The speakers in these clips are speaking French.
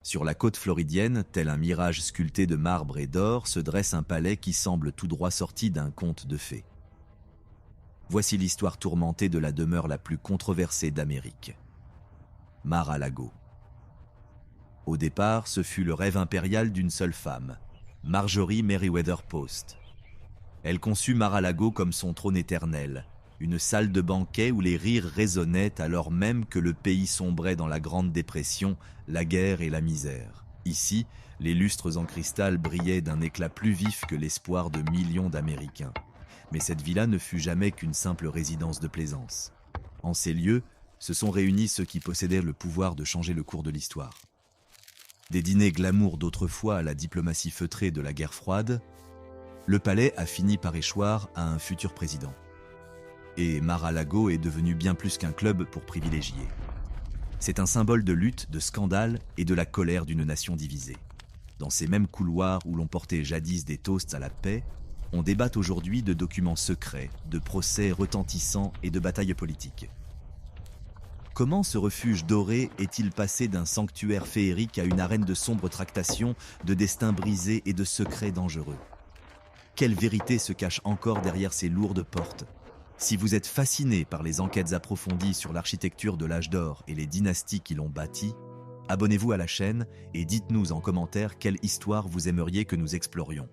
Sur la côte floridienne, tel un mirage sculpté de marbre et d'or, se dresse un palais qui semble tout droit sorti d'un conte de fées. Voici l'histoire tourmentée de la demeure la plus controversée d'Amérique. Mar-a-Lago. Au départ, ce fut le rêve impérial d'une seule femme, Marjorie Merriweather Post. Elle conçut Mar-a-Lago comme son trône éternel, une salle de banquet où les rires résonnaient alors même que le pays sombrait dans la Grande Dépression, la guerre et la misère. Ici, les lustres en cristal brillaient d'un éclat plus vif que l'espoir de millions d'Américains. Mais cette villa ne fut jamais qu'une simple résidence de plaisance. En ces lieux, se sont réunis ceux qui possédaient le pouvoir de changer le cours de l'histoire. Des dîners glamour d'autrefois à la diplomatie feutrée de la guerre froide, le palais a fini par échoir à un futur président. Et Mar-a-Lago est devenu bien plus qu'un club pour privilégiés. C'est un symbole de lutte, de scandale et de la colère d'une nation divisée. Dans ces mêmes couloirs où l'on portait jadis des toasts à la paix, on débat aujourd'hui de documents secrets, de procès retentissants et de batailles politiques. Comment ce refuge doré est-il passé d'un sanctuaire féerique à une arène de sombres tractations, de destins brisés et de secrets dangereux? Quelle vérité se cache encore derrière ces lourdes portes? Si vous êtes fasciné par les enquêtes approfondies sur l'architecture de l'âge d'or et les dynasties qui l'ont bâtie, abonnez-vous à la chaîne et dites-nous en commentaire quelle histoire vous aimeriez que nous explorions.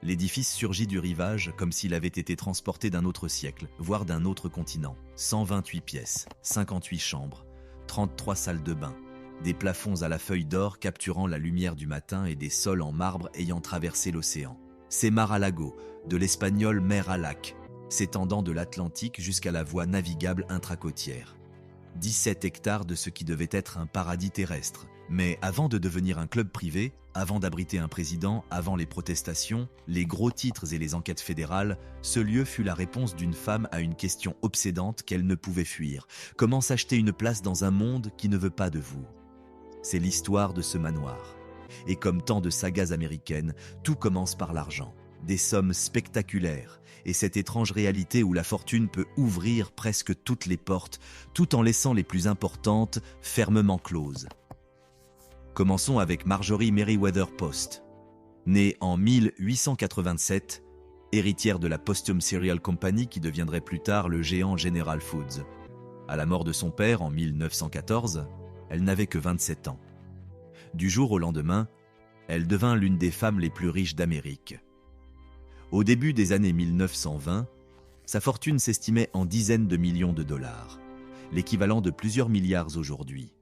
L'édifice surgit du rivage comme s'il avait été transporté d'un autre siècle, voire d'un autre continent. 128 pièces, 58 chambres, 33 salles de bain, des plafonds à la feuille d'or capturant la lumière du matin et des sols en marbre ayant traversé l'océan. C'est Mar-a-Lago, de l'espagnol mer à lac, s'étendant de l'Atlantique jusqu'à la voie navigable intracôtière. 17 hectares de ce qui devait être un paradis terrestre. Mais avant de devenir un club privé, avant d'abriter un président, avant les protestations, les gros titres et les enquêtes fédérales, ce lieu fut la réponse d'une femme à une question obsédante qu'elle ne pouvait fuir. Comment s'acheter une place dans un monde qui ne veut pas de vous? C'est l'histoire de ce manoir. Et comme tant de sagas américaines, tout commence par l'argent. Des sommes spectaculaires, et cette étrange réalité où la fortune peut ouvrir presque toutes les portes, tout en laissant les plus importantes fermement closes. Commençons avec Marjorie Merriweather Post. Née en 1887, héritière de la Postum Cereal Company qui deviendrait plus tard le géant General Foods. À la mort de son père en 1914, elle n'avait que 27 ans. Du jour au lendemain, elle devint l'une des femmes les plus riches d'Amérique. Au début des années 1920, sa fortune s'estimait en dizaines de millions de dollars, l'équivalent de plusieurs milliards aujourd'hui.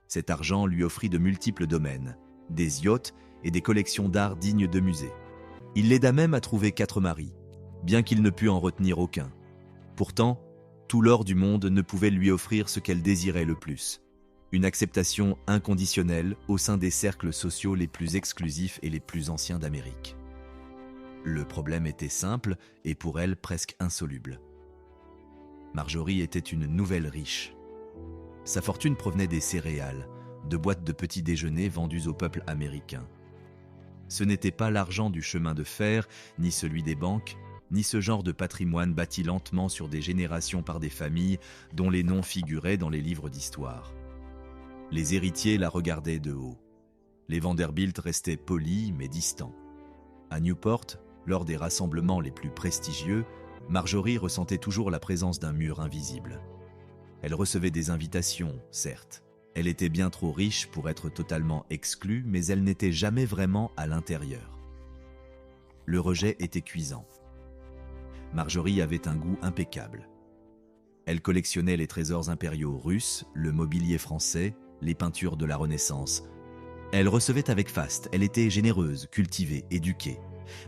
Cet argent lui offrit de multiples domaines, des yachts et des collections d'art dignes de musées. Il l'aida même à trouver 4 maris, bien qu'il ne pût en retenir aucun. Pourtant, tout l'or du monde ne pouvait lui offrir ce qu'elle désirait le plus, une acceptation inconditionnelle au sein des cercles sociaux les plus exclusifs et les plus anciens d'Amérique. Le problème était simple et pour elle presque insoluble. Marjorie était une nouvelle riche. Sa fortune provenait des céréales, de boîtes de petits déjeuners vendues au peuple américain. Ce n'était pas l'argent du chemin de fer, ni celui des banques, ni ce genre de patrimoine bâti lentement sur des générations par des familles dont les noms figuraient dans les livres d'histoire. Les héritiers la regardaient de haut. Les Vanderbilt restaient polis mais distants. À Newport, lors des rassemblements les plus prestigieux, Marjorie ressentait toujours la présence d'un mur invisible. Elle recevait des invitations, certes. Elle était bien trop riche pour être totalement exclue, mais elle n'était jamais vraiment à l'intérieur. Le rejet était cuisant. Marjorie avait un goût impeccable. Elle collectionnait les trésors impériaux russes, le mobilier français, les peintures de la Renaissance. Elle recevait avec faste, elle était généreuse, cultivée, éduquée.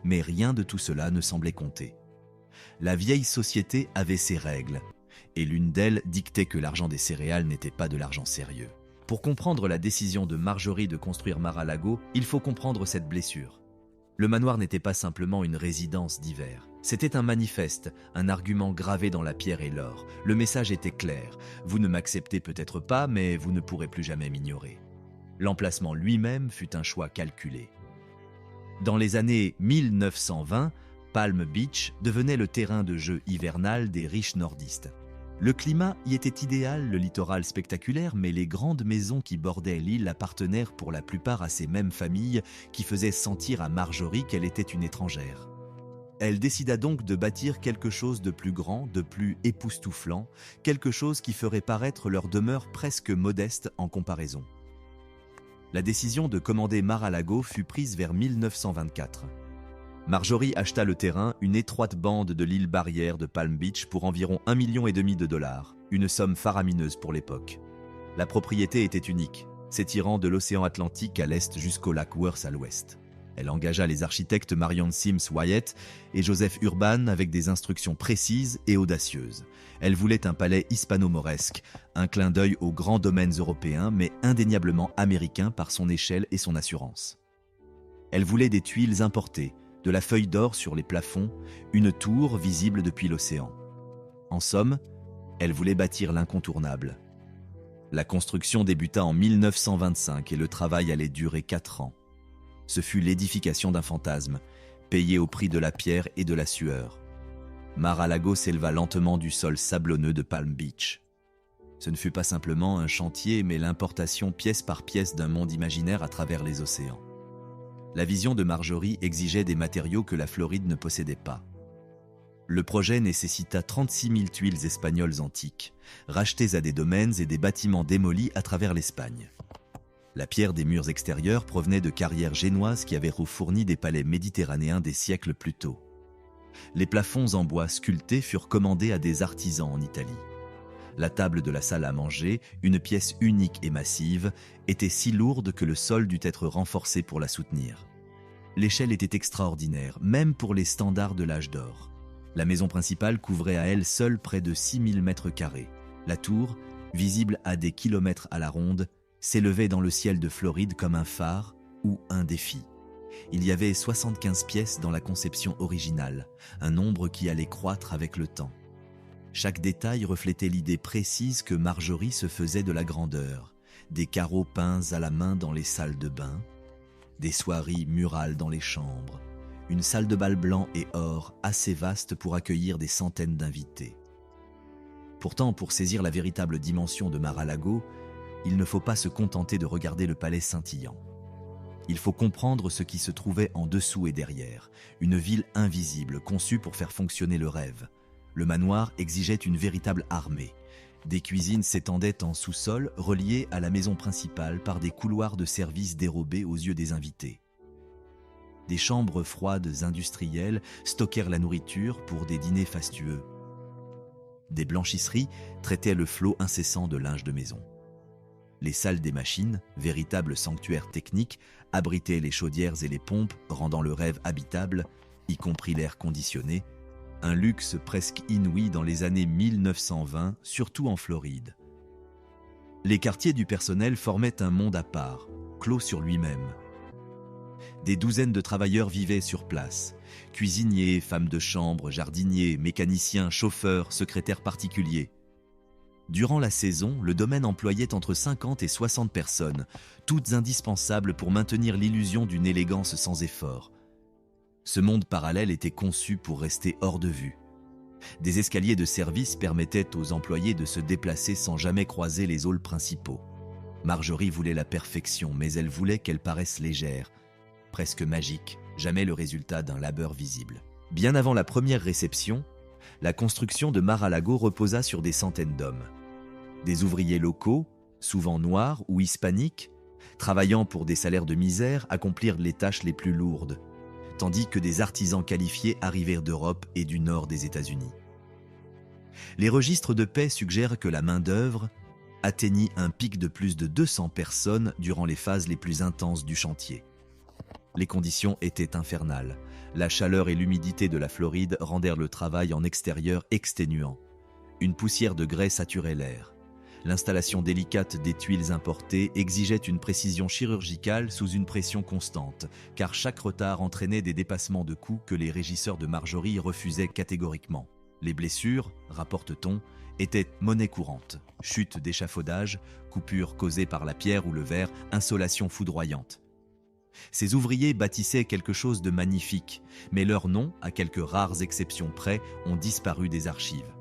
Mais rien de tout cela ne semblait compter. La vieille société avait ses règles, et l'une d'elles dictait que l'argent des céréales n'était pas de l'argent sérieux. Pour comprendre la décision de Marjorie de construire Mar-a-Lago, il faut comprendre cette blessure. Le manoir n'était pas simplement une résidence d'hiver. C'était un manifeste, un argument gravé dans la pierre et l'or. Le message était clair. Vous ne m'acceptez peut-être pas, mais vous ne pourrez plus jamais m'ignorer. L'emplacement lui-même fut un choix calculé. Dans les années 1920, Palm Beach devenait le terrain de jeu hivernal des riches nordistes. Le climat y était idéal, le littoral spectaculaire, mais les grandes maisons qui bordaient l'île appartenaient pour la plupart à ces mêmes familles qui faisaient sentir à Marjorie qu'elle était une étrangère. Elle décida donc de bâtir quelque chose de plus grand, de plus époustouflant, quelque chose qui ferait paraître leur demeure presque modeste en comparaison. La décision de commander Mar-a-Lago fut prise vers 1924. Marjorie acheta le terrain, une étroite bande de l'île Barrière de Palm Beach pour environ 1,5 million de dollars, une somme faramineuse pour l'époque. La propriété était unique, s'étirant de l'océan Atlantique à l'est jusqu'au lac Worth à l'ouest. Elle engagea les architectes Marion Sims Wyatt et Joseph Urban avec des instructions précises et audacieuses. Elle voulait un palais hispano-mauresque, un clin d'œil aux grands domaines européens mais indéniablement américain par son échelle et son assurance. Elle voulait des tuiles importées, de la feuille d'or sur les plafonds, une tour visible depuis l'océan. En somme, elle voulait bâtir l'incontournable. La construction débuta en 1925 et le travail allait durer 4 ans. Ce fut l'édification d'un fantasme, payé au prix de la pierre et de la sueur. Mar-a-Lago s'éleva lentement du sol sablonneux de Palm Beach. Ce ne fut pas simplement un chantier, mais l'importation pièce par pièce d'un monde imaginaire à travers les océans. La vision de Marjorie exigeait des matériaux que la Floride ne possédait pas. Le projet nécessita 36 000 tuiles espagnoles antiques, rachetées à des domaines et des bâtiments démolis à travers l'Espagne. La pierre des murs extérieurs provenait de carrières génoises qui avaient fourni des palais méditerranéens des siècles plus tôt. Les plafonds en bois sculptés furent commandés à des artisans en Italie. La table de la salle à manger, une pièce unique et massive, était si lourde que le sol dut être renforcé pour la soutenir. L'échelle était extraordinaire, même pour les standards de l'âge d'or. La maison principale couvrait à elle seule près de 6 000 mètres carrés. La tour, visible à des kilomètres à la ronde, s'élevait dans le ciel de Floride comme un phare ou un défi. Il y avait 75 pièces dans la conception originale, un nombre qui allait croître avec le temps. Chaque détail reflétait l'idée précise que Marjorie se faisait de la grandeur. Des carreaux peints à la main dans les salles de bain, des soieries murales dans les chambres, une salle de bal blanc et or assez vaste pour accueillir des centaines d'invités. Pourtant, pour saisir la véritable dimension de Mar-a-Lago, il ne faut pas se contenter de regarder le palais scintillant. Il faut comprendre ce qui se trouvait en dessous et derrière, une ville invisible conçue pour faire fonctionner le rêve. Le manoir exigeait une véritable armée. Des cuisines s'étendaient en sous-sol, reliées à la maison principale par des couloirs de service dérobés aux yeux des invités. Des chambres froides industrielles stockèrent la nourriture pour des dîners fastueux. Des blanchisseries traitaient le flot incessant de linge de maison. Les salles des machines, véritables sanctuaires techniques, abritaient les chaudières et les pompes, rendant le rêve habitable, y compris l'air conditionné, un luxe presque inouï dans les années 1920, surtout en Floride. Les quartiers du personnel formaient un monde à part, clos sur lui-même. Des douzaines de travailleurs vivaient sur place, cuisiniers, femmes de chambre, jardiniers, mécaniciens, chauffeurs, secrétaires particuliers. Durant la saison, le domaine employait entre 50 et 60 personnes, toutes indispensables pour maintenir l'illusion d'une élégance sans effort. Ce monde parallèle était conçu pour rester hors de vue. Des escaliers de service permettaient aux employés de se déplacer sans jamais croiser les halls principaux. Marjorie voulait la perfection, mais elle voulait qu'elle paraisse légère, presque magique, jamais le résultat d'un labeur visible. Bien avant la première réception, la construction de Mar-a-Lago reposa sur des centaines d'hommes. Des ouvriers locaux, souvent noirs ou hispaniques, travaillant pour des salaires de misère, accomplirent les tâches les plus lourdes, tandis que des artisans qualifiés arrivèrent d'Europe et du nord des États-Unis. Les registres de paix suggèrent que la main-d'œuvre atteignit un pic de plus de 200 personnes durant les phases les plus intenses du chantier. Les conditions étaient infernales. La chaleur et l'humidité de la Floride rendèrent le travail en extérieur exténuant. Une poussière de grès saturait l'air. L'installation délicate des tuiles importées exigeait une précision chirurgicale sous une pression constante, car chaque retard entraînait des dépassements de coûts que les régisseurs de Marjorie refusaient catégoriquement. Les blessures, rapporte-t-on, étaient monnaie courante. Chute d'échafaudage, coupures causées par la pierre ou le verre, insolation foudroyante. Ces ouvriers bâtissaient quelque chose de magnifique, mais leurs noms, à quelques rares exceptions près, ont disparu des archives.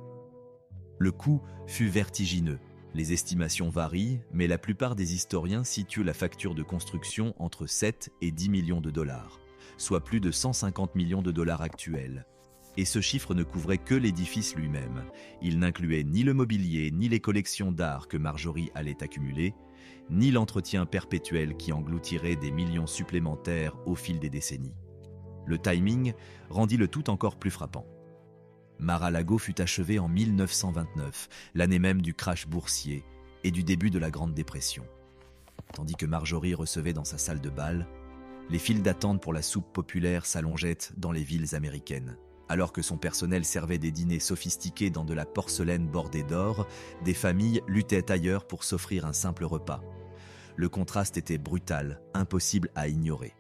Le coût fut vertigineux. Les estimations varient, mais la plupart des historiens situent la facture de construction entre 7 et 10 millions de dollars, soit plus de 150 millions de dollars actuels. Et ce chiffre ne couvrait que l'édifice lui-même. Il n'incluait ni le mobilier, ni les collections d'art que Marjorie allait accumuler, ni l'entretien perpétuel qui engloutirait des millions supplémentaires au fil des décennies. Le timing rendit le tout encore plus frappant. Mar-a-Lago fut achevé en 1929, l'année même du crash boursier et du début de la Grande Dépression. Tandis que Marjorie recevait dans sa salle de bal, les files d'attente pour la soupe populaire s'allongeaient dans les villes américaines. Alors que son personnel servait des dîners sophistiqués dans de la porcelaine bordée d'or, des familles luttaient ailleurs pour s'offrir un simple repas. Le contraste était brutal, impossible à ignorer.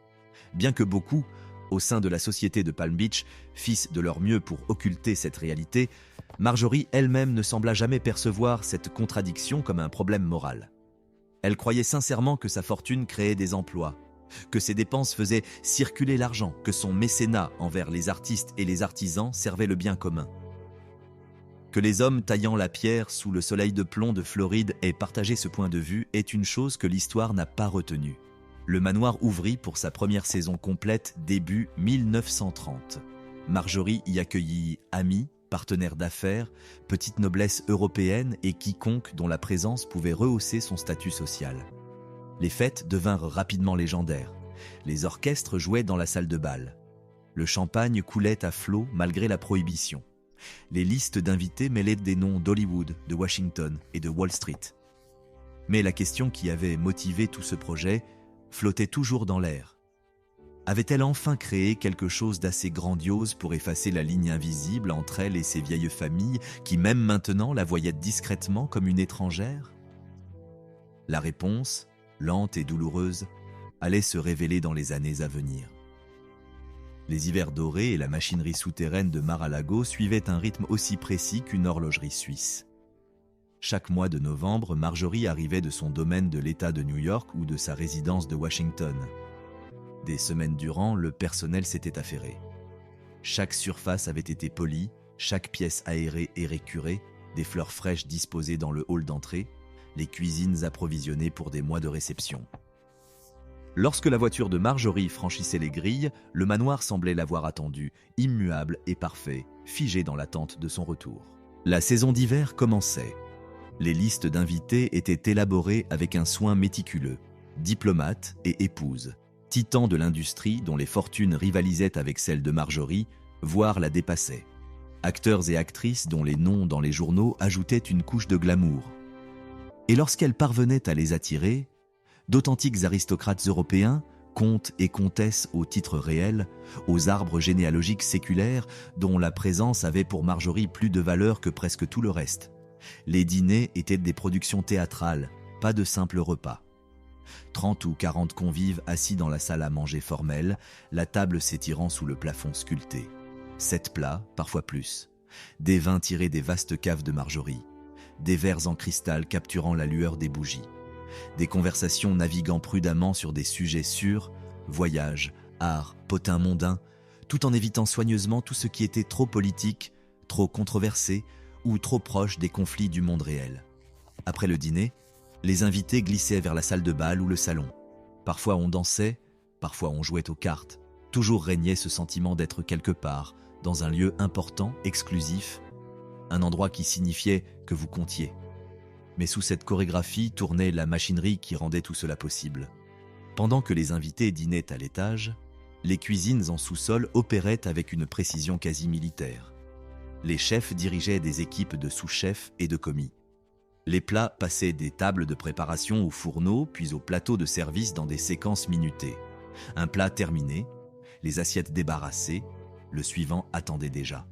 Bien que beaucoup, au sein de la société de Palm Beach, fissent de leur mieux pour occulter cette réalité, Marjorie elle-même ne sembla jamais percevoir cette contradiction comme un problème moral. Elle croyait sincèrement que sa fortune créait des emplois, que ses dépenses faisaient circuler l'argent, que son mécénat envers les artistes et les artisans servait le bien commun. Que les hommes taillant la pierre sous le soleil de plomb de Floride aient partagé ce point de vue est une chose que l'histoire n'a pas retenue. Le manoir ouvrit pour sa première saison complète début 1930. Marjorie y accueillit amis, partenaires d'affaires, petite noblesse européenne et quiconque dont la présence pouvait rehausser son statut social. Les fêtes devinrent rapidement légendaires. Les orchestres jouaient dans la salle de bal. Le champagne coulait à flot malgré la prohibition. Les listes d'invités mêlaient des noms d'Hollywood, de Washington et de Wall Street. Mais la question qui avait motivé tout ce projet flottait toujours dans l'air. Avait-elle enfin créé quelque chose d'assez grandiose pour effacer la ligne invisible entre elle et ses vieilles familles qui, même maintenant, la voyaient discrètement comme une étrangère ? La réponse, lente et douloureuse, allait se révéler dans les années à venir. Les hivers dorés et la machinerie souterraine de Mar-a-Lago suivaient un rythme aussi précis qu'une horlogerie suisse. Chaque mois de novembre, Marjorie arrivait de son domaine de l'État de New York ou de sa résidence de Washington. Des semaines durant, le personnel s'était affairé. Chaque surface avait été polie, chaque pièce aérée et récurée, des fleurs fraîches disposées dans le hall d'entrée, les cuisines approvisionnées pour des mois de réception. Lorsque la voiture de Marjorie franchissait les grilles, le manoir semblait l'avoir attendu, immuable et parfait, figé dans l'attente de son retour. La saison d'hiver commençait. Les listes d'invités étaient élaborées avec un soin méticuleux. Diplomates et épouses, titans de l'industrie dont les fortunes rivalisaient avec celles de Marjorie, voire la dépassaient. Acteurs et actrices dont les noms dans les journaux ajoutaient une couche de glamour. Et lorsqu'elle parvenait à les attirer, d'authentiques aristocrates européens, comtes et comtesses au titre réel, aux arbres généalogiques séculaires dont la présence avait pour Marjorie plus de valeur que presque tout le reste. Les dîners étaient des productions théâtrales, pas de simples repas. 30 ou 40 convives assis dans la salle à manger formelle, la table s'étirant sous le plafond sculpté. 7 plats, parfois plus. Des vins tirés des vastes caves de Marjorie. Des verres en cristal capturant la lueur des bougies. Des conversations naviguant prudemment sur des sujets sûrs, voyages, art, potins mondains, tout en évitant soigneusement tout ce qui était trop politique, trop controversé ou trop proche des conflits du monde réel. Après le dîner, les invités glissaient vers la salle de bal ou le salon. Parfois on dansait, parfois on jouait aux cartes. Toujours régnait ce sentiment d'être quelque part, dans un lieu important, exclusif, un endroit qui signifiait que vous comptiez. Mais sous cette chorégraphie tournait la machinerie qui rendait tout cela possible. Pendant que les invités dînaient à l'étage, les cuisines en sous-sol opéraient avec une précision quasi militaire. Les chefs dirigeaient des équipes de sous-chefs et de commis. Les plats passaient des tables de préparation au fourneau, puis au plateau de service dans des séquences minutées. Un plat terminé, les assiettes débarrassées, le suivant attendait déjà.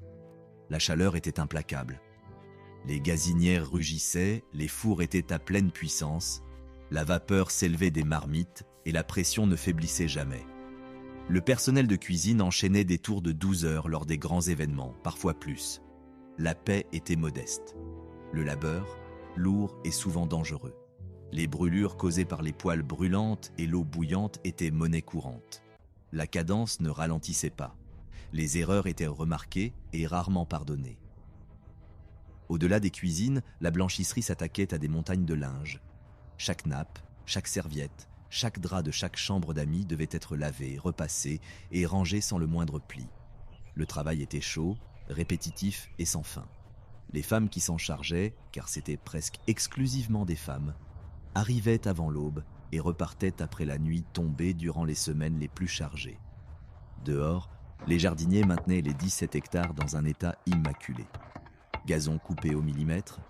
La chaleur était implacable. Les gazinières rugissaient, les fours étaient à pleine puissance, la vapeur s'élevait des marmites et la pression ne faiblissait jamais. Le personnel de cuisine enchaînait des tours de 12 heures lors des grands événements, parfois plus. La paie était modeste. Le labeur, lourd et souvent dangereux. Les brûlures causées par les poêles brûlantes et l'eau bouillante étaient monnaie courante. La cadence ne ralentissait pas. Les erreurs étaient remarquées et rarement pardonnées. Au-delà des cuisines, la blanchisserie s'attaquait à des montagnes de linge. Chaque nappe, chaque serviette, chaque drap de chaque chambre d'amis devait être lavé, repassé et rangé sans le moindre pli. Le travail était chaud, répétitif et sans fin. Les femmes qui s'en chargeaient, car c'était presque exclusivement des femmes, arrivaient avant l'aube et repartaient après la nuit tombée durant les semaines les plus chargées. Dehors, les jardiniers maintenaient les 17 hectares dans un état immaculé. Gazon coupé au millimètre,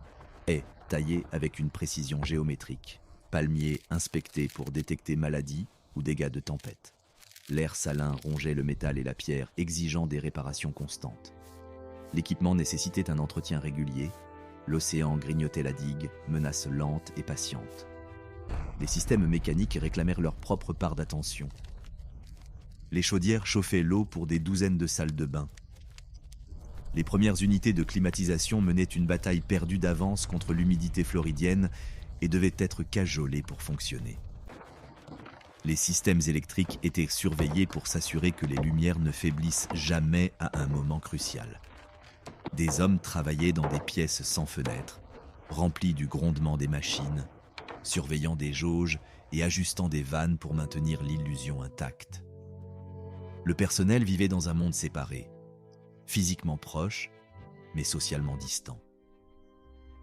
haies taillées avec une précision géométrique, palmiers inspectés pour détecter maladies ou dégâts de tempête. L'air salin rongeait le métal et la pierre, exigeant des réparations constantes. L'équipement nécessitait un entretien régulier. L'océan grignotait la digue, menace lente et patiente. Les systèmes mécaniques réclamèrent leur propre part d'attention. Les chaudières chauffaient l'eau pour des douzaines de salles de bain. Les premières unités de climatisation menaient une bataille perdue d'avance contre l'humidité floridienne et devaient être cajolées pour fonctionner. Les systèmes électriques étaient surveillés pour s'assurer que les lumières ne faiblissent jamais à un moment crucial. Des hommes travaillaient dans des pièces sans fenêtres, remplies du grondement des machines, surveillant des jauges et ajustant des vannes pour maintenir l'illusion intacte. Le personnel vivait dans un monde séparé, physiquement proche, mais socialement distant.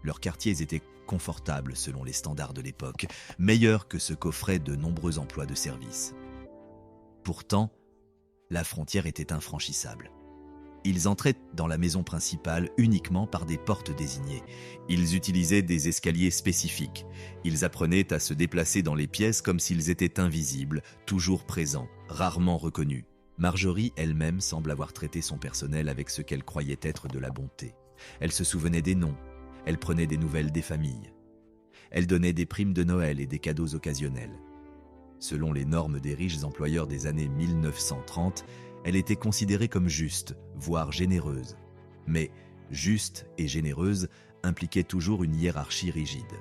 Leurs quartiers étaient confortables selon les standards de l'époque, meilleurs que ce qu'offraient de nombreux emplois de service. Pourtant, la frontière était infranchissable. Ils entraient dans la maison principale uniquement par des portes désignées. Ils utilisaient des escaliers spécifiques. Ils apprenaient à se déplacer dans les pièces comme s'ils étaient invisibles, toujours présents, rarement reconnus. Marjorie elle-même semble avoir traité son personnel avec ce qu'elle croyait être de la bonté. Elle se souvenait des noms, elle prenait des nouvelles des familles. Elle donnait des primes de Noël et des cadeaux occasionnels. Selon les normes des riches employeurs des années 1930, elle était considérée comme juste, voire généreuse. Mais juste et généreuse impliquait toujours une hiérarchie rigide.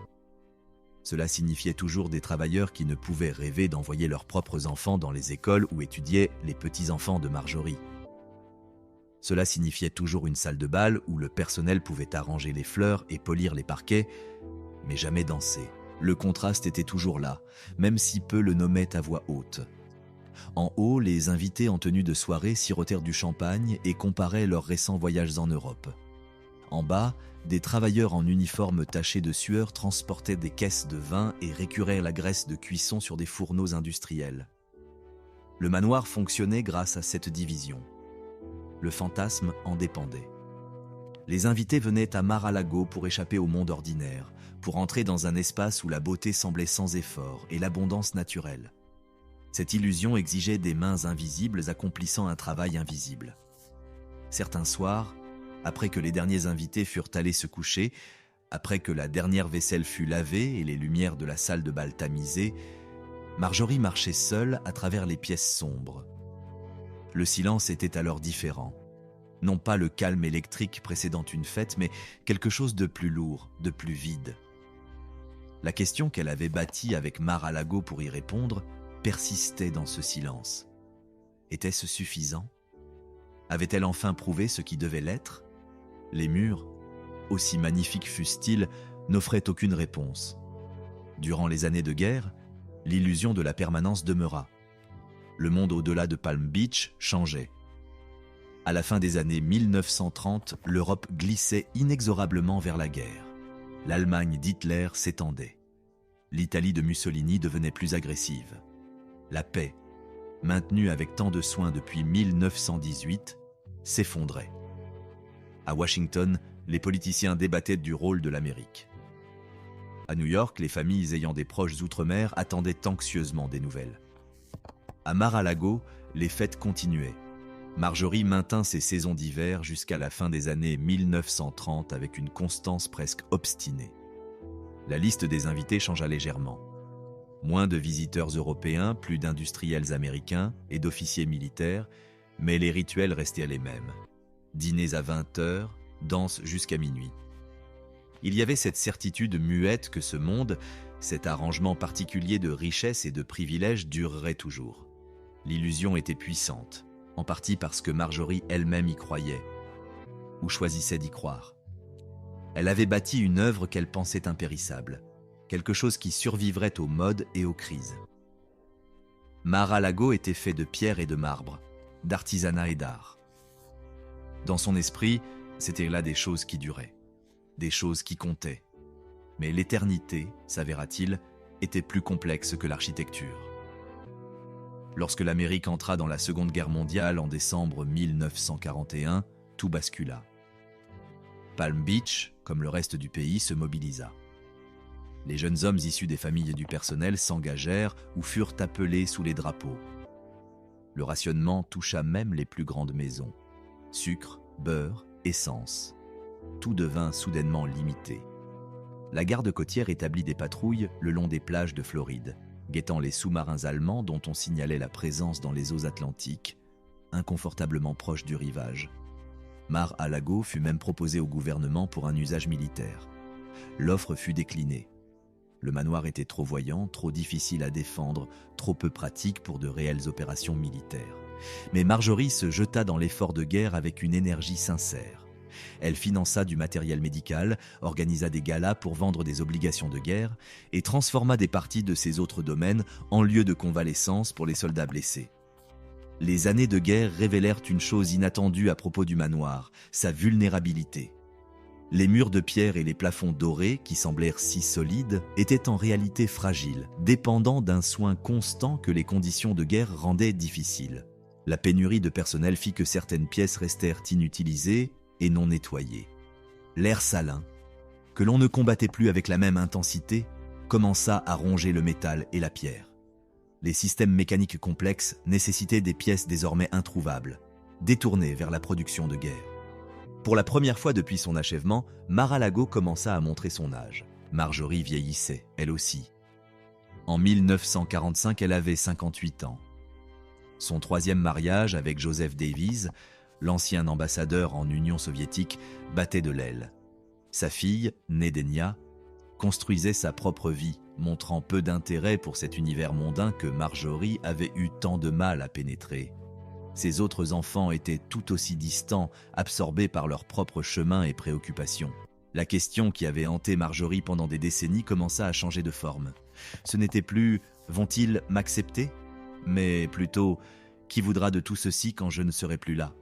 Cela signifiait toujours des travailleurs qui ne pouvaient rêver d'envoyer leurs propres enfants dans les écoles où étudiaient les petits-enfants de Marjorie. Cela signifiait toujours une salle de bal où le personnel pouvait arranger les fleurs et polir les parquets, mais jamais danser. Le contraste était toujours là, même si peu le nommaient à voix haute. En haut, les invités en tenue de soirée sirotèrent du champagne et comparaient leurs récents voyages en Europe. En bas, des travailleurs en uniforme tachés de sueur transportaient des caisses de vin et récuraient la graisse de cuisson sur des fourneaux industriels. Le manoir fonctionnait grâce à cette division. Le fantasme en dépendait. Les invités venaient à Mar-a-Lago pour échapper au monde ordinaire, pour entrer dans un espace où la beauté semblait sans effort et l'abondance naturelle. Cette illusion exigeait des mains invisibles accomplissant un travail invisible. Certains soirs, après que les derniers invités furent allés se coucher, après que la dernière vaisselle fut lavée et les lumières de la salle de bal tamisées, Marjorie marchait seule à travers les pièces sombres. Le silence était alors différent. Non pas le calme électrique précédant une fête, mais quelque chose de plus lourd, de plus vide. La question qu'elle avait bâtie avec Mar-a-Lago pour y répondre persistait dans ce silence. Était-ce suffisant ? Avait-elle enfin prouvé ce qui devait l'être ? Les murs, aussi magnifiques fussent-ils, n'offraient aucune réponse. Durant les années de guerre, l'illusion de la permanence demeura. Le monde au-delà de Palm Beach changeait. À la fin des années 1930, l'Europe glissait inexorablement vers la guerre. L'Allemagne d'Hitler s'étendait. L'Italie de Mussolini devenait plus agressive. La paix, maintenue avec tant de soin depuis 1918, s'effondrait. À Washington, les politiciens débattaient du rôle de l'Amérique. À New York, les familles ayant des proches outre-mer attendaient anxieusement des nouvelles. À Mar-a-Lago, les fêtes continuaient. Marjorie maintint ses saisons d'hiver jusqu'à la fin des années 1930 avec une constance presque obstinée. La liste des invités changea légèrement. Moins de visiteurs européens, plus d'industriels américains et d'officiers militaires, mais les rituels restaient les mêmes. Dîners à 20h, danses jusqu'à minuit. Il y avait cette certitude muette que ce monde, cet arrangement particulier de richesse et de privilèges durerait toujours. L'illusion était puissante, en partie parce que Marjorie elle-même y croyait, ou choisissait d'y croire. Elle avait bâti une œuvre qu'elle pensait impérissable, quelque chose qui survivrait aux modes et aux crises. Mar-a-Lago était fait de pierre et de marbre, d'artisanat et d'art. Dans son esprit, c'était là des choses qui duraient, des choses qui comptaient. Mais l'éternité, s'avéra-t-il, était plus complexe que l'architecture. Lorsque l'Amérique entra dans la Seconde Guerre mondiale en décembre 1941, tout bascula. Palm Beach, comme le reste du pays, se mobilisa. Les jeunes hommes issus des familles du personnel s'engagèrent ou furent appelés sous les drapeaux. Le rationnement toucha même les plus grandes maisons. Sucre, beurre, essence. Tout devint soudainement limité. La garde côtière établit des patrouilles le long des plages de Floride, guettant les sous-marins allemands dont on signalait la présence dans les eaux atlantiques, inconfortablement proches du rivage. Mar-a-Lago fut même proposé au gouvernement pour un usage militaire. L'offre fut déclinée. Le manoir était trop voyant, trop difficile à défendre, trop peu pratique pour de réelles opérations militaires. Mais Marjorie se jeta dans l'effort de guerre avec une énergie sincère. Elle finança du matériel médical, organisa des galas pour vendre des obligations de guerre et transforma des parties de ses autres domaines en lieux de convalescence pour les soldats blessés. Les années de guerre révélèrent une chose inattendue à propos du manoir, sa vulnérabilité. Les murs de pierre et les plafonds dorés, qui semblèrent si solides, étaient en réalité fragiles, dépendant d'un soin constant que les conditions de guerre rendaient difficiles. La pénurie de personnel fit que certaines pièces restèrent inutilisées et non nettoyées. L'air salin, que l'on ne combattait plus avec la même intensité, commença à ronger le métal et la pierre. Les systèmes mécaniques complexes nécessitaient des pièces désormais introuvables, détournées vers la production de guerre. Pour la première fois depuis son achèvement, Mar-a-Lago commença à montrer son âge. Marjorie vieillissait, elle aussi. En 1945, elle avait 58 ans. Son troisième mariage avec Joseph Davies, l'ancien ambassadeur en Union soviétique, battait de l'aile. Sa fille, Nedenia, construisait sa propre vie, montrant peu d'intérêt pour cet univers mondain que Marjorie avait eu tant de mal à pénétrer. Ses autres enfants étaient tout aussi distants, absorbés par leurs propres chemins et préoccupations. La question qui avait hanté Marjorie pendant des décennies commença à changer de forme. Ce n'était plus « vont-ils m'accepter ?» mais plutôt « qui voudra de tout ceci quand je ne serai plus là ?»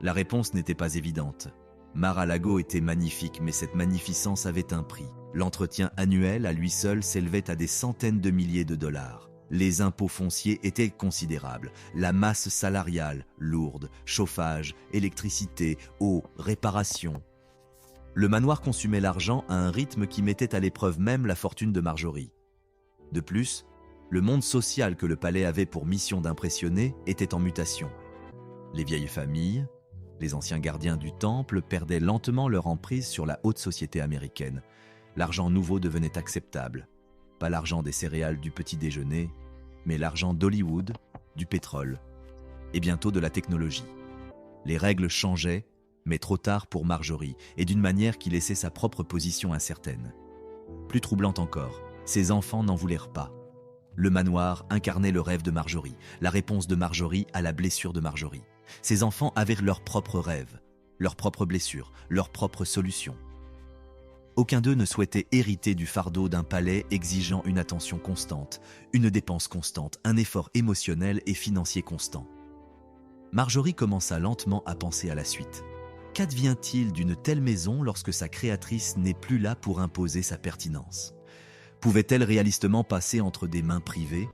La réponse n'était pas évidente. Mar-a-Lago était magnifique, mais cette magnificence avait un prix. L'entretien annuel, à lui seul, s'élevait à des centaines de milliers de dollars. Les impôts fonciers étaient considérables, la masse salariale lourde, chauffage, électricité, eau, réparation. Le manoir consumait l'argent à un rythme qui mettait à l'épreuve même la fortune de Marjorie. De plus, le monde social que le palais avait pour mission d'impressionner était en mutation. Les vieilles familles, les anciens gardiens du temple perdaient lentement leur emprise sur la haute société américaine. L'argent nouveau devenait acceptable. Pas l'argent des céréales du petit déjeuner, mais l'argent d'Hollywood, du pétrole, et bientôt de la technologie. Les règles changeaient, mais trop tard pour Marjorie, et d'une manière qui laissait sa propre position incertaine. Plus troublante encore, ses enfants n'en voulèrent pas. Le manoir incarnait le rêve de Marjorie, la réponse de Marjorie à la blessure de Marjorie. Ses enfants avaient leurs propres rêves, leurs propres blessures, leurs propres solutions. Aucun d'eux ne souhaitait hériter du fardeau d'un palais exigeant une attention constante, une dépense constante, un effort émotionnel et financier constant. Marjorie commença lentement à penser à la suite. Qu'advient-il d'une telle maison lorsque sa créatrice n'est plus là pour imposer sa pertinence ? Pouvait-elle réalistement passer entre des mains privées ?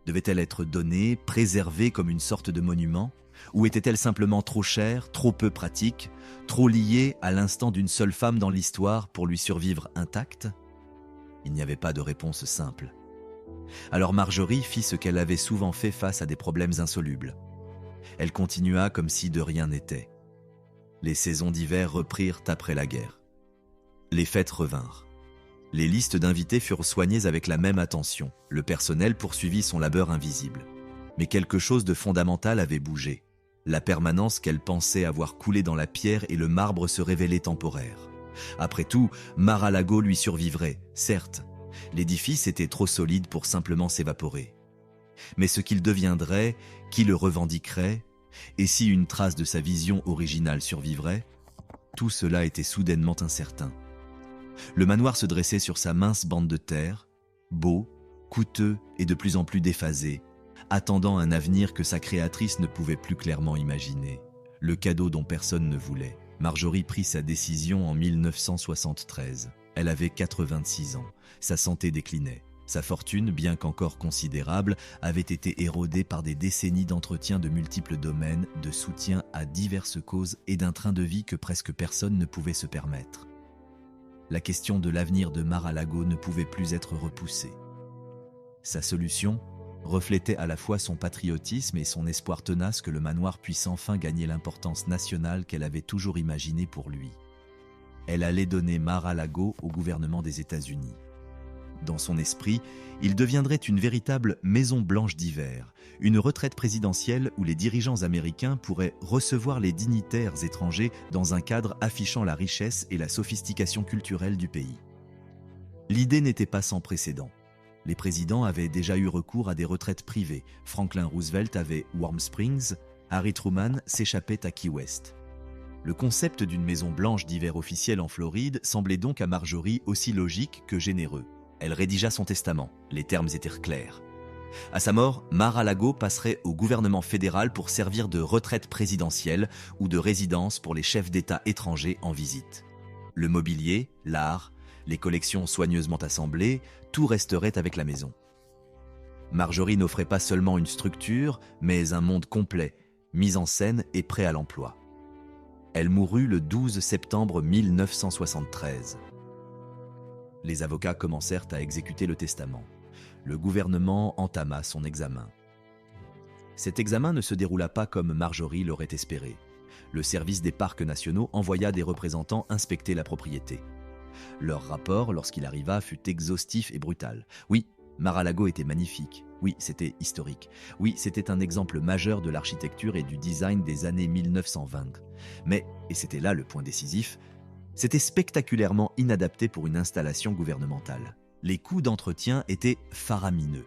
Devait-elle être donnée, préservée comme une sorte de monument ? Ou était-elle simplement trop chère, trop peu pratique, trop liée à l'instant d'une seule femme dans l'histoire pour lui survivre intacte ? Il n'y avait pas de réponse simple. Alors Marjorie fit ce qu'elle avait souvent fait face à des problèmes insolubles. Elle continua comme si de rien n'était. Les saisons d'hiver reprirent après la guerre. Les fêtes revinrent. Les listes d'invités furent soignées avec la même attention. Le personnel poursuivit son labeur invisible. Mais quelque chose de fondamental avait bougé. La permanence qu'elle pensait avoir coulé dans la pierre et le marbre se révélait temporaire. Après tout, Mar-a-Lago lui survivrait, certes. L'édifice était trop solide pour simplement s'évaporer. Mais ce qu'il deviendrait, qui le revendiquerait, et si une trace de sa vision originale survivrait ? Tout cela était soudainement incertain. Le manoir se dressait sur sa mince bande de terre, beau, coûteux et de plus en plus déphasé, attendant un avenir que sa créatrice ne pouvait plus clairement imaginer. Le cadeau dont personne ne voulait. Marjorie prit sa décision en 1973. Elle avait 86 ans. Sa santé déclinait. Sa fortune, bien qu'encore considérable, avait été érodée par des décennies d'entretien de multiples domaines, de soutien à diverses causes et d'un train de vie que presque personne ne pouvait se permettre. La question de l'avenir de Mar-a-Lago ne pouvait plus être repoussée. Sa solution reflétait à la fois son patriotisme et son espoir tenace que le manoir puisse enfin gagner l'importance nationale qu'elle avait toujours imaginée pour lui. Elle allait donner Mar-a-Lago au gouvernement des États-Unis. Dans son esprit, il deviendrait une véritable maison blanche d'hiver, une retraite présidentielle où les dirigeants américains pourraient recevoir les dignitaires étrangers dans un cadre affichant la richesse et la sophistication culturelle du pays. L'idée n'était pas sans précédent. Les présidents avaient déjà eu recours à des retraites privées. Franklin Roosevelt avait Warm Springs, Harry Truman s'échappait à Key West. Le concept d'une maison blanche d'hiver officielle en Floride semblait donc à Marjorie aussi logique que généreux. Elle rédigea son testament. Les termes étaient clairs. À sa mort, Mar-a-Lago passerait au gouvernement fédéral pour servir de retraite présidentielle ou de résidence pour les chefs d'État étrangers en visite. Le mobilier, l'art, les collections soigneusement assemblées, tout resterait avec la maison. Marjorie n'offrait pas seulement une structure, mais un monde complet, mis en scène et prêt à l'emploi. Elle mourut le 12 septembre 1973. Les avocats commencèrent à exécuter le testament. Le gouvernement entama son examen. Cet examen ne se déroula pas comme Marjorie l'aurait espéré. Le service des parcs nationaux envoya des représentants inspecter la propriété. Leur rapport, lorsqu'il arriva, fut exhaustif et brutal. Oui, Mar-a-Lago était magnifique. Oui, c'était historique. Oui, c'était un exemple majeur de l'architecture et du design des années 1920. Mais, et c'était là le point décisif, c'était spectaculairement inadapté pour une installation gouvernementale. Les coûts d'entretien étaient faramineux.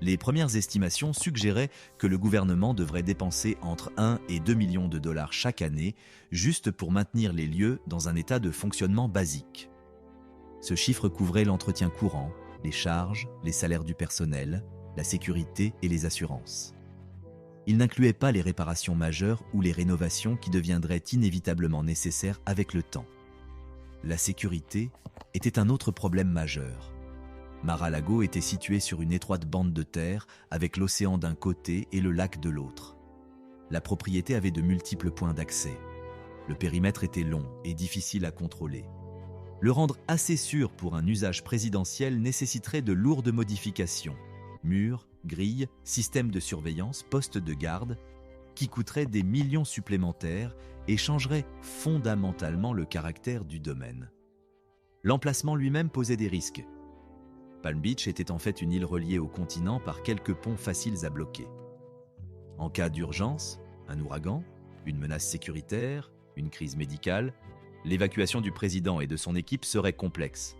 Les premières estimations suggéraient que le gouvernement devrait dépenser entre 1 et 2 millions de dollars chaque année juste pour maintenir les lieux dans un état de fonctionnement basique. Ce chiffre couvrait l'entretien courant, les charges, les salaires du personnel, la sécurité et les assurances. Il n'incluait pas les réparations majeures ou les rénovations qui deviendraient inévitablement nécessaires avec le temps. La sécurité était un autre problème majeur. Mar-a-Lago était situé sur une étroite bande de terre avec l'océan d'un côté et le lac de l'autre. La propriété avait de multiples points d'accès. Le périmètre était long et difficile à contrôler. Le rendre assez sûr pour un usage présidentiel nécessiterait de lourdes modifications. Murs, grilles, systèmes de surveillance, postes de garde, qui coûteraient des millions supplémentaires et changeraient fondamentalement le caractère du domaine. L'emplacement lui-même posait des risques. Palm Beach était en fait une île reliée au continent par quelques ponts faciles à bloquer. En cas d'urgence, un ouragan, une menace sécuritaire, une crise médicale, l'évacuation du président et de son équipe serait complexe.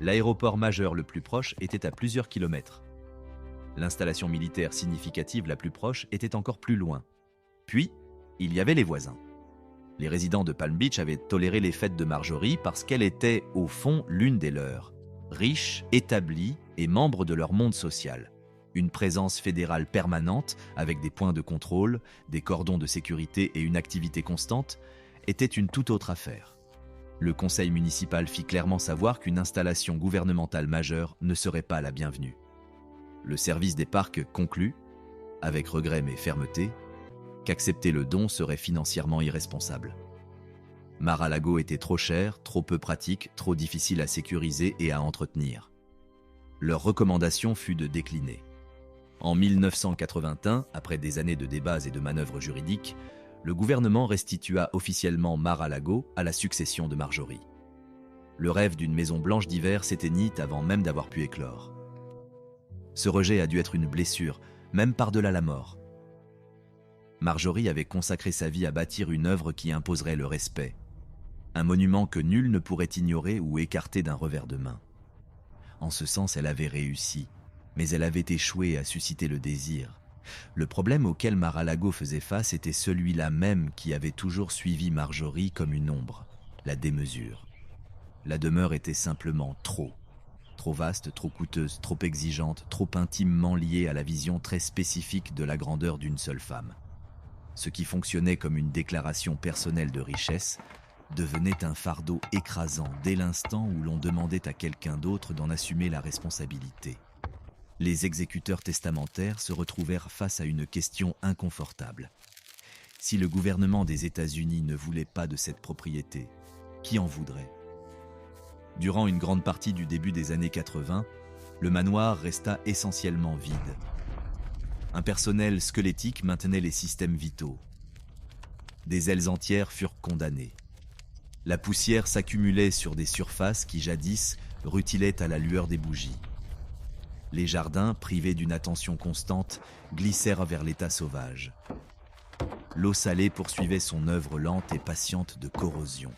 L'aéroport majeur le plus proche était à plusieurs kilomètres. L'installation militaire significative la plus proche était encore plus loin. Puis, il y avait les voisins. Les résidents de Palm Beach avaient toléré les fêtes de Marjorie parce qu'elle était, au fond, l'une des leurs. Riches, établis et membres de leur monde social. Une présence fédérale permanente, avec des points de contrôle, des cordons de sécurité et une activité constante, était une toute autre affaire. Le conseil municipal fit clairement savoir qu'une installation gouvernementale majeure ne serait pas la bienvenue. Le service des parcs conclut, avec regret mais fermeté, qu'accepter le don serait financièrement irresponsable. Mar-a-Lago était trop cher, trop peu pratique, trop difficile à sécuriser et à entretenir. Leur recommandation fut de décliner. En 1981, après des années de débats et de manœuvres juridiques, le gouvernement restitua officiellement Mar-a-Lago à la succession de Marjorie. Le rêve d'une maison blanche d'hiver s'éteignit avant même d'avoir pu éclore. Ce rejet a dû être une blessure, même par-delà la mort. Marjorie avait consacré sa vie à bâtir une œuvre qui imposerait le respect. Un monument que nul ne pourrait ignorer ou écarter d'un revers de main. En ce sens, elle avait réussi, mais elle avait échoué à susciter le désir, Le problème auquel Mar-a-Lago faisait face était celui-là même qui avait toujours suivi Marjorie comme une ombre, la démesure. La demeure était simplement trop vaste, trop coûteuse, trop exigeante, trop intimement liée à la vision très spécifique de la grandeur d'une seule femme. Ce qui fonctionnait comme une déclaration personnelle de richesse devenait un fardeau écrasant dès l'instant où l'on demandait à quelqu'un d'autre d'en assumer la responsabilité. Les exécuteurs testamentaires se retrouvèrent face à une question inconfortable. Si le gouvernement des États-Unis ne voulait pas de cette propriété, qui en voudrait ? Durant une grande partie du début des années 80, le manoir resta essentiellement vide. Un personnel squelettique maintenait les systèmes vitaux. Des ailes entières furent condamnées. La poussière s'accumulait sur des surfaces qui jadis rutilaient à la lueur des bougies. Les jardins, privés d'une attention constante, glissèrent vers l'état sauvage. L'eau salée poursuivait son œuvre lente et patiente de corrosion.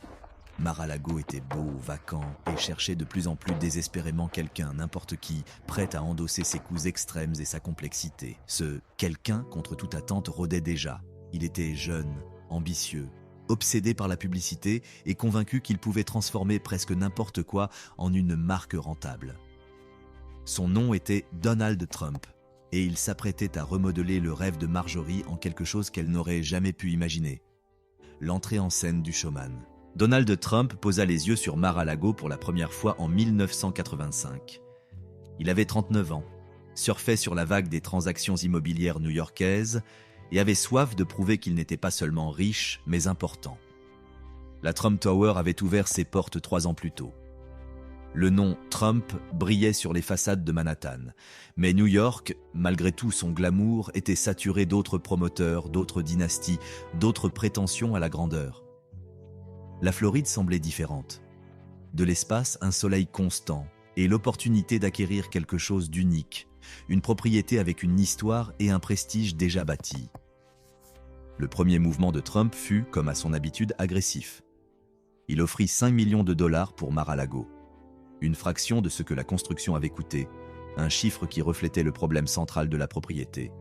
Mar-a-Lago était beau, vacant, et cherchait de plus en plus désespérément quelqu'un, n'importe qui, prêt à endosser ses coups extrêmes et sa complexité. Ce « quelqu'un » contre toute attente rôdait déjà. Il était jeune, ambitieux, obsédé par la publicité et convaincu qu'il pouvait transformer presque n'importe quoi en une marque rentable. Son nom était Donald Trump, et il s'apprêtait à remodeler le rêve de Marjorie en quelque chose qu'elle n'aurait jamais pu imaginer. L'entrée en scène du showman. Donald Trump posa les yeux sur Mar-a-Lago pour la première fois en 1985. Il avait 39 ans, surfait sur la vague des transactions immobilières new-yorkaises et avait soif de prouver qu'il n'était pas seulement riche, mais important. La Trump Tower avait ouvert ses portes 3 ans plus tôt. Le nom Trump brillait sur les façades de Manhattan, mais New York, malgré tout son glamour, était saturé d'autres promoteurs, d'autres dynasties, d'autres prétentions à la grandeur. La Floride semblait différente. De l'espace, un soleil constant et l'opportunité d'acquérir quelque chose d'unique, une propriété avec une histoire et un prestige déjà bâtis. Le premier mouvement de Trump fut, comme à son habitude, agressif. Il offrit 5 millions de dollars pour Mar-a-Lago, une fraction de ce que la construction avait coûté, un chiffre qui reflétait le problème central de la propriété.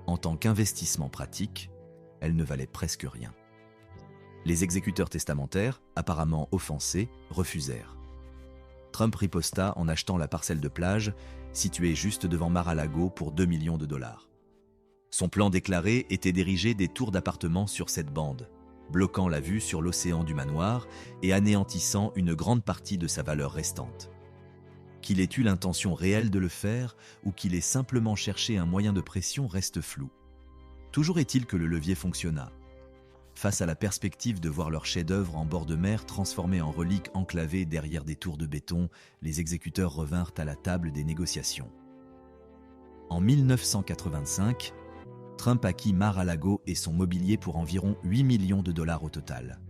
En tant qu'investissement pratique, elle ne valait presque rien. Les exécuteurs testamentaires, apparemment offensés, refusèrent. Trump riposta en achetant la parcelle de plage, située juste devant Mar-a-Lago pour 2 millions de dollars. Son plan déclaré était d'ériger des tours d'appartements sur cette bande, bloquant la vue sur l'océan du manoir et anéantissant une grande partie de sa valeur restante. Qu'il ait eu l'intention réelle de le faire ou qu'il ait simplement cherché un moyen de pression reste flou. Toujours est-il que le levier fonctionna. Face à la perspective de voir leur chef-d'œuvre en bord de mer transformé en relique enclavée derrière des tours de béton, les exécuteurs revinrent à la table des négociations. En 1985, Trump acquit Mar-a-Lago et son mobilier pour environ 8 millions de dollars au total.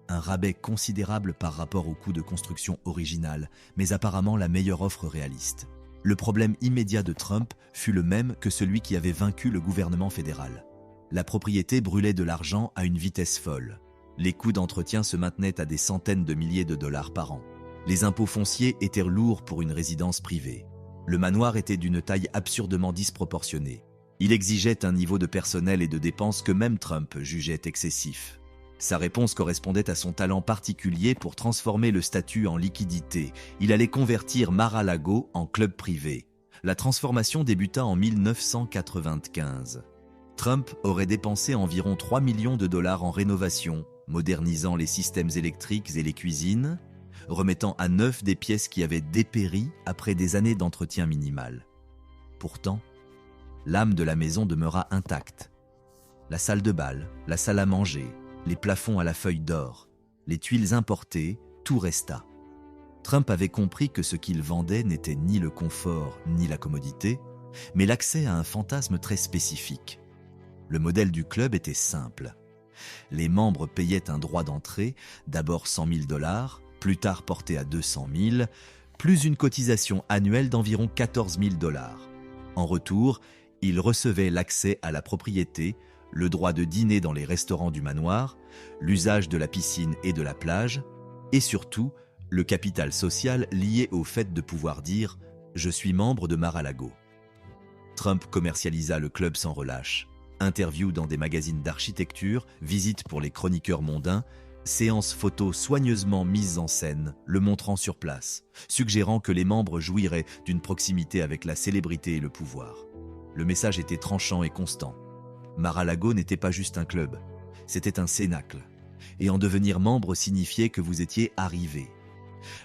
Un rabais considérable par rapport au coût de construction original, mais apparemment la meilleure offre réaliste. Le problème immédiat de Trump fut le même que celui qui avait vaincu le gouvernement fédéral. La propriété brûlait de l'argent à une vitesse folle. Les coûts d'entretien se maintenaient à des centaines de milliers de dollars par an. Les impôts fonciers étaient lourds pour une résidence privée. Le manoir était d'une taille absurdement disproportionnée. Il exigeait un niveau de personnel et de dépenses que même Trump jugeait excessif. Sa réponse correspondait à son talent particulier pour transformer le statut en liquidité. Il allait convertir Mar-a-Lago en club privé. La transformation débuta en 1995. Trump aurait dépensé environ 3 millions de dollars en rénovation, modernisant les systèmes électriques et les cuisines, remettant à neuf des pièces qui avaient dépéri après des années d'entretien minimal. Pourtant, l'âme de la maison demeura intacte. La salle de bal, la salle à manger, les plafonds à la feuille d'or, les tuiles importées, tout resta. Trump avait compris que ce qu'il vendait n'était ni le confort ni la commodité, mais l'accès à un fantasme très spécifique. Le modèle du club était simple. Les membres payaient un droit d'entrée, d'abord 100 000 $, plus tard porté à 200 000, plus une cotisation annuelle d'environ 14 000 $. En retour, ils recevaient l'accès à la propriété, le droit de dîner dans les restaurants du manoir, l'usage de la piscine et de la plage, et surtout, le capital social lié au fait de pouvoir dire « Je suis membre de Mar-a-Lago ». Trump commercialisa le club sans relâche. Interviews dans des magazines d'architecture, visites pour les chroniqueurs mondains, séances photos soigneusement mises en scène, le montrant sur place, suggérant que les membres jouiraient d'une proximité avec la célébrité et le pouvoir. Le message était tranchant et constant. Mar-a-Lago n'était pas juste un club, c'était un cénacle. Et en devenir membre signifiait que vous étiez arrivé.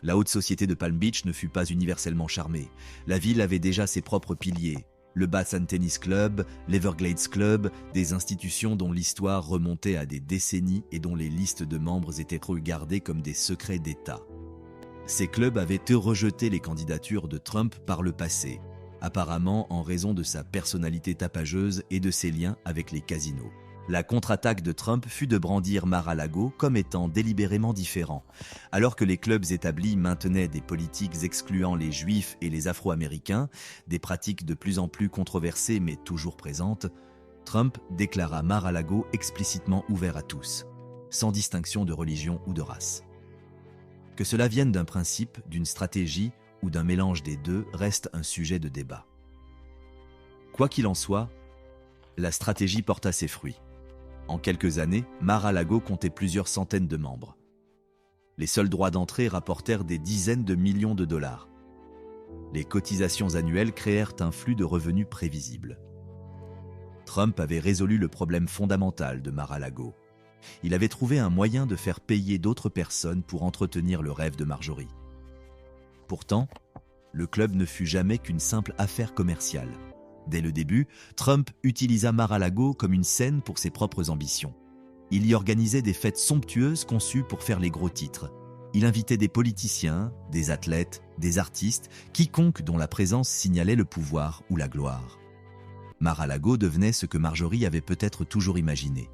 La haute société de Palm Beach ne fut pas universellement charmée. La ville avait déjà ses propres piliers. Le Bath and Tennis Club, l'Everglades Club, des institutions dont l'histoire remontait à des décennies et dont les listes de membres étaient regardées comme des secrets d'État. Ces clubs avaient rejeté les candidatures de Trump par le passé, apparemment en raison de sa personnalité tapageuse et de ses liens avec les casinos. La contre-attaque de Trump fut de brandir Mar-a-Lago comme étant délibérément différent. Alors que les clubs établis maintenaient des politiques excluant les Juifs et les Afro-Américains, des pratiques de plus en plus controversées mais toujours présentes, Trump déclara Mar-a-Lago explicitement ouvert à tous, sans distinction de religion ou de race. Que cela vienne d'un principe, d'une stratégie ou d'un mélange des deux reste un sujet de débat. Quoi qu'il en soit, la stratégie porta ses fruits. En quelques années, Mar-a-Lago comptait plusieurs centaines de membres. Les seuls droits d'entrée rapportèrent des dizaines de millions de dollars. Les cotisations annuelles créèrent un flux de revenus prévisible. Trump avait résolu le problème fondamental de Mar-a-Lago. Il avait trouvé un moyen de faire payer d'autres personnes pour entretenir le rêve de Marjorie. Pourtant, le club ne fut jamais qu'une simple affaire commerciale. Dès le début, Trump utilisa Mar-a-Lago comme une scène pour ses propres ambitions. Il y organisait des fêtes somptueuses conçues pour faire les gros titres. Il invitait des politiciens, des athlètes, des artistes, quiconque dont la présence signalait le pouvoir ou la gloire. Mar-a-Lago devenait ce que Marjorie avait peut-être toujours imaginé.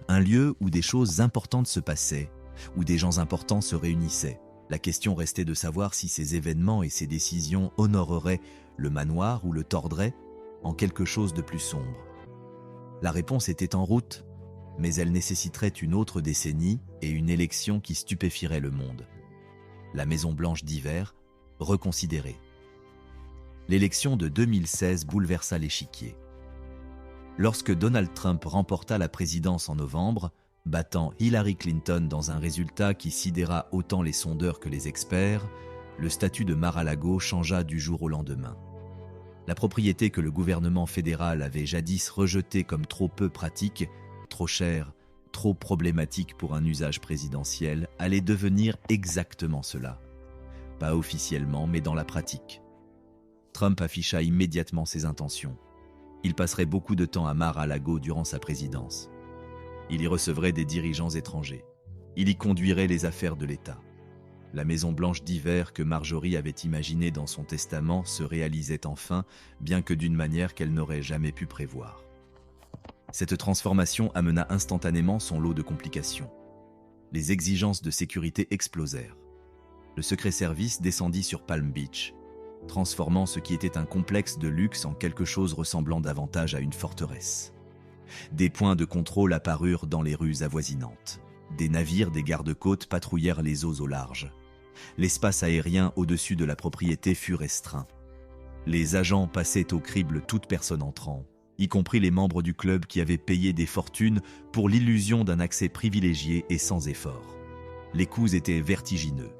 Un lieu où des choses importantes se passaient, où des gens importants se réunissaient. La question restait de savoir si ces événements et ces décisions honoreraient le manoir ou le tordraient en quelque chose de plus sombre. La réponse était en route, mais elle nécessiterait une autre décennie et une élection qui stupéfierait le monde. La Maison-Blanche d'hiver, reconsidérée. L'élection de 2016 bouleversa l'échiquier. Lorsque Donald Trump remporta la présidence en novembre, battant Hillary Clinton dans un résultat qui sidéra autant les sondeurs que les experts, le statut de Mar-a-Lago changea du jour au lendemain. La propriété que le gouvernement fédéral avait jadis rejetée comme trop peu pratique, trop chère, trop problématique pour un usage présidentiel, allait devenir exactement cela. Pas officiellement, mais dans la pratique. Trump afficha immédiatement ses intentions. Il passerait beaucoup de temps à Mar-a-Lago durant sa présidence. Il y recevrait des dirigeants étrangers. Il y conduirait les affaires de l'État. La Maison-Blanche d'hiver que Marjorie avait imaginée dans son testament se réalisait enfin, bien que d'une manière qu'elle n'aurait jamais pu prévoir. Cette transformation amena instantanément son lot de complications. Les exigences de sécurité explosèrent. Le Secret Service descendit sur Palm Beach, transformant ce qui était un complexe de luxe en quelque chose ressemblant davantage à une forteresse. Des points de contrôle apparurent dans les rues avoisinantes. Des navires des gardes-côtes patrouillèrent les eaux au large. L'espace aérien au-dessus de la propriété fut restreint. Les agents passaient au crible toute personne entrant, y compris les membres du club qui avaient payé des fortunes pour l'illusion d'un accès privilégié et sans effort. Les coûts étaient vertigineux.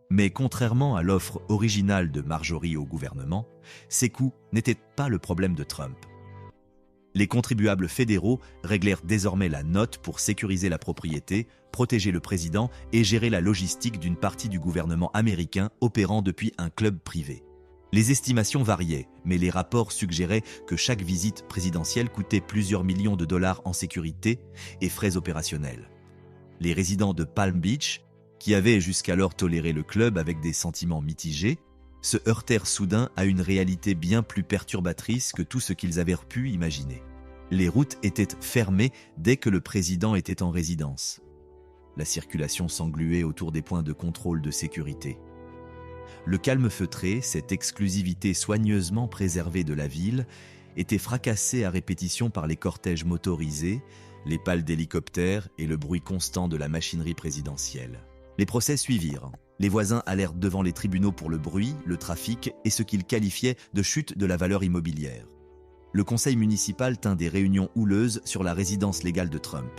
Mais contrairement à l'offre originale de Marjorie au gouvernement, ces coûts n'étaient pas le problème de Trump. Les contribuables fédéraux réglèrent désormais la note pour sécuriser la propriété, protéger le président et gérer la logistique d'une partie du gouvernement américain opérant depuis un club privé. Les estimations variaient, mais les rapports suggéraient que chaque visite présidentielle coûtait plusieurs millions de dollars en sécurité et frais opérationnels. Les résidents de Palm Beach, qui avaient jusqu'alors toléré le club avec des sentiments mitigés, se heurtèrent soudain à une réalité bien plus perturbatrice que tout ce qu'ils avaient pu imaginer. Les routes étaient fermées dès que le président était en résidence. La circulation s'engluait autour des points de contrôle de sécurité. Le calme feutré, cette exclusivité soigneusement préservée de la ville, était fracassé à répétition par les cortèges motorisés, les pales d'hélicoptères et le bruit constant de la machinerie présidentielle. Les procès suivirent. Les voisins allèrent devant les tribunaux pour le bruit, le trafic et ce qu'ils qualifiaient de chute de la valeur immobilière. le conseil municipal tint des réunions houleuses sur la résidence légale de Trump.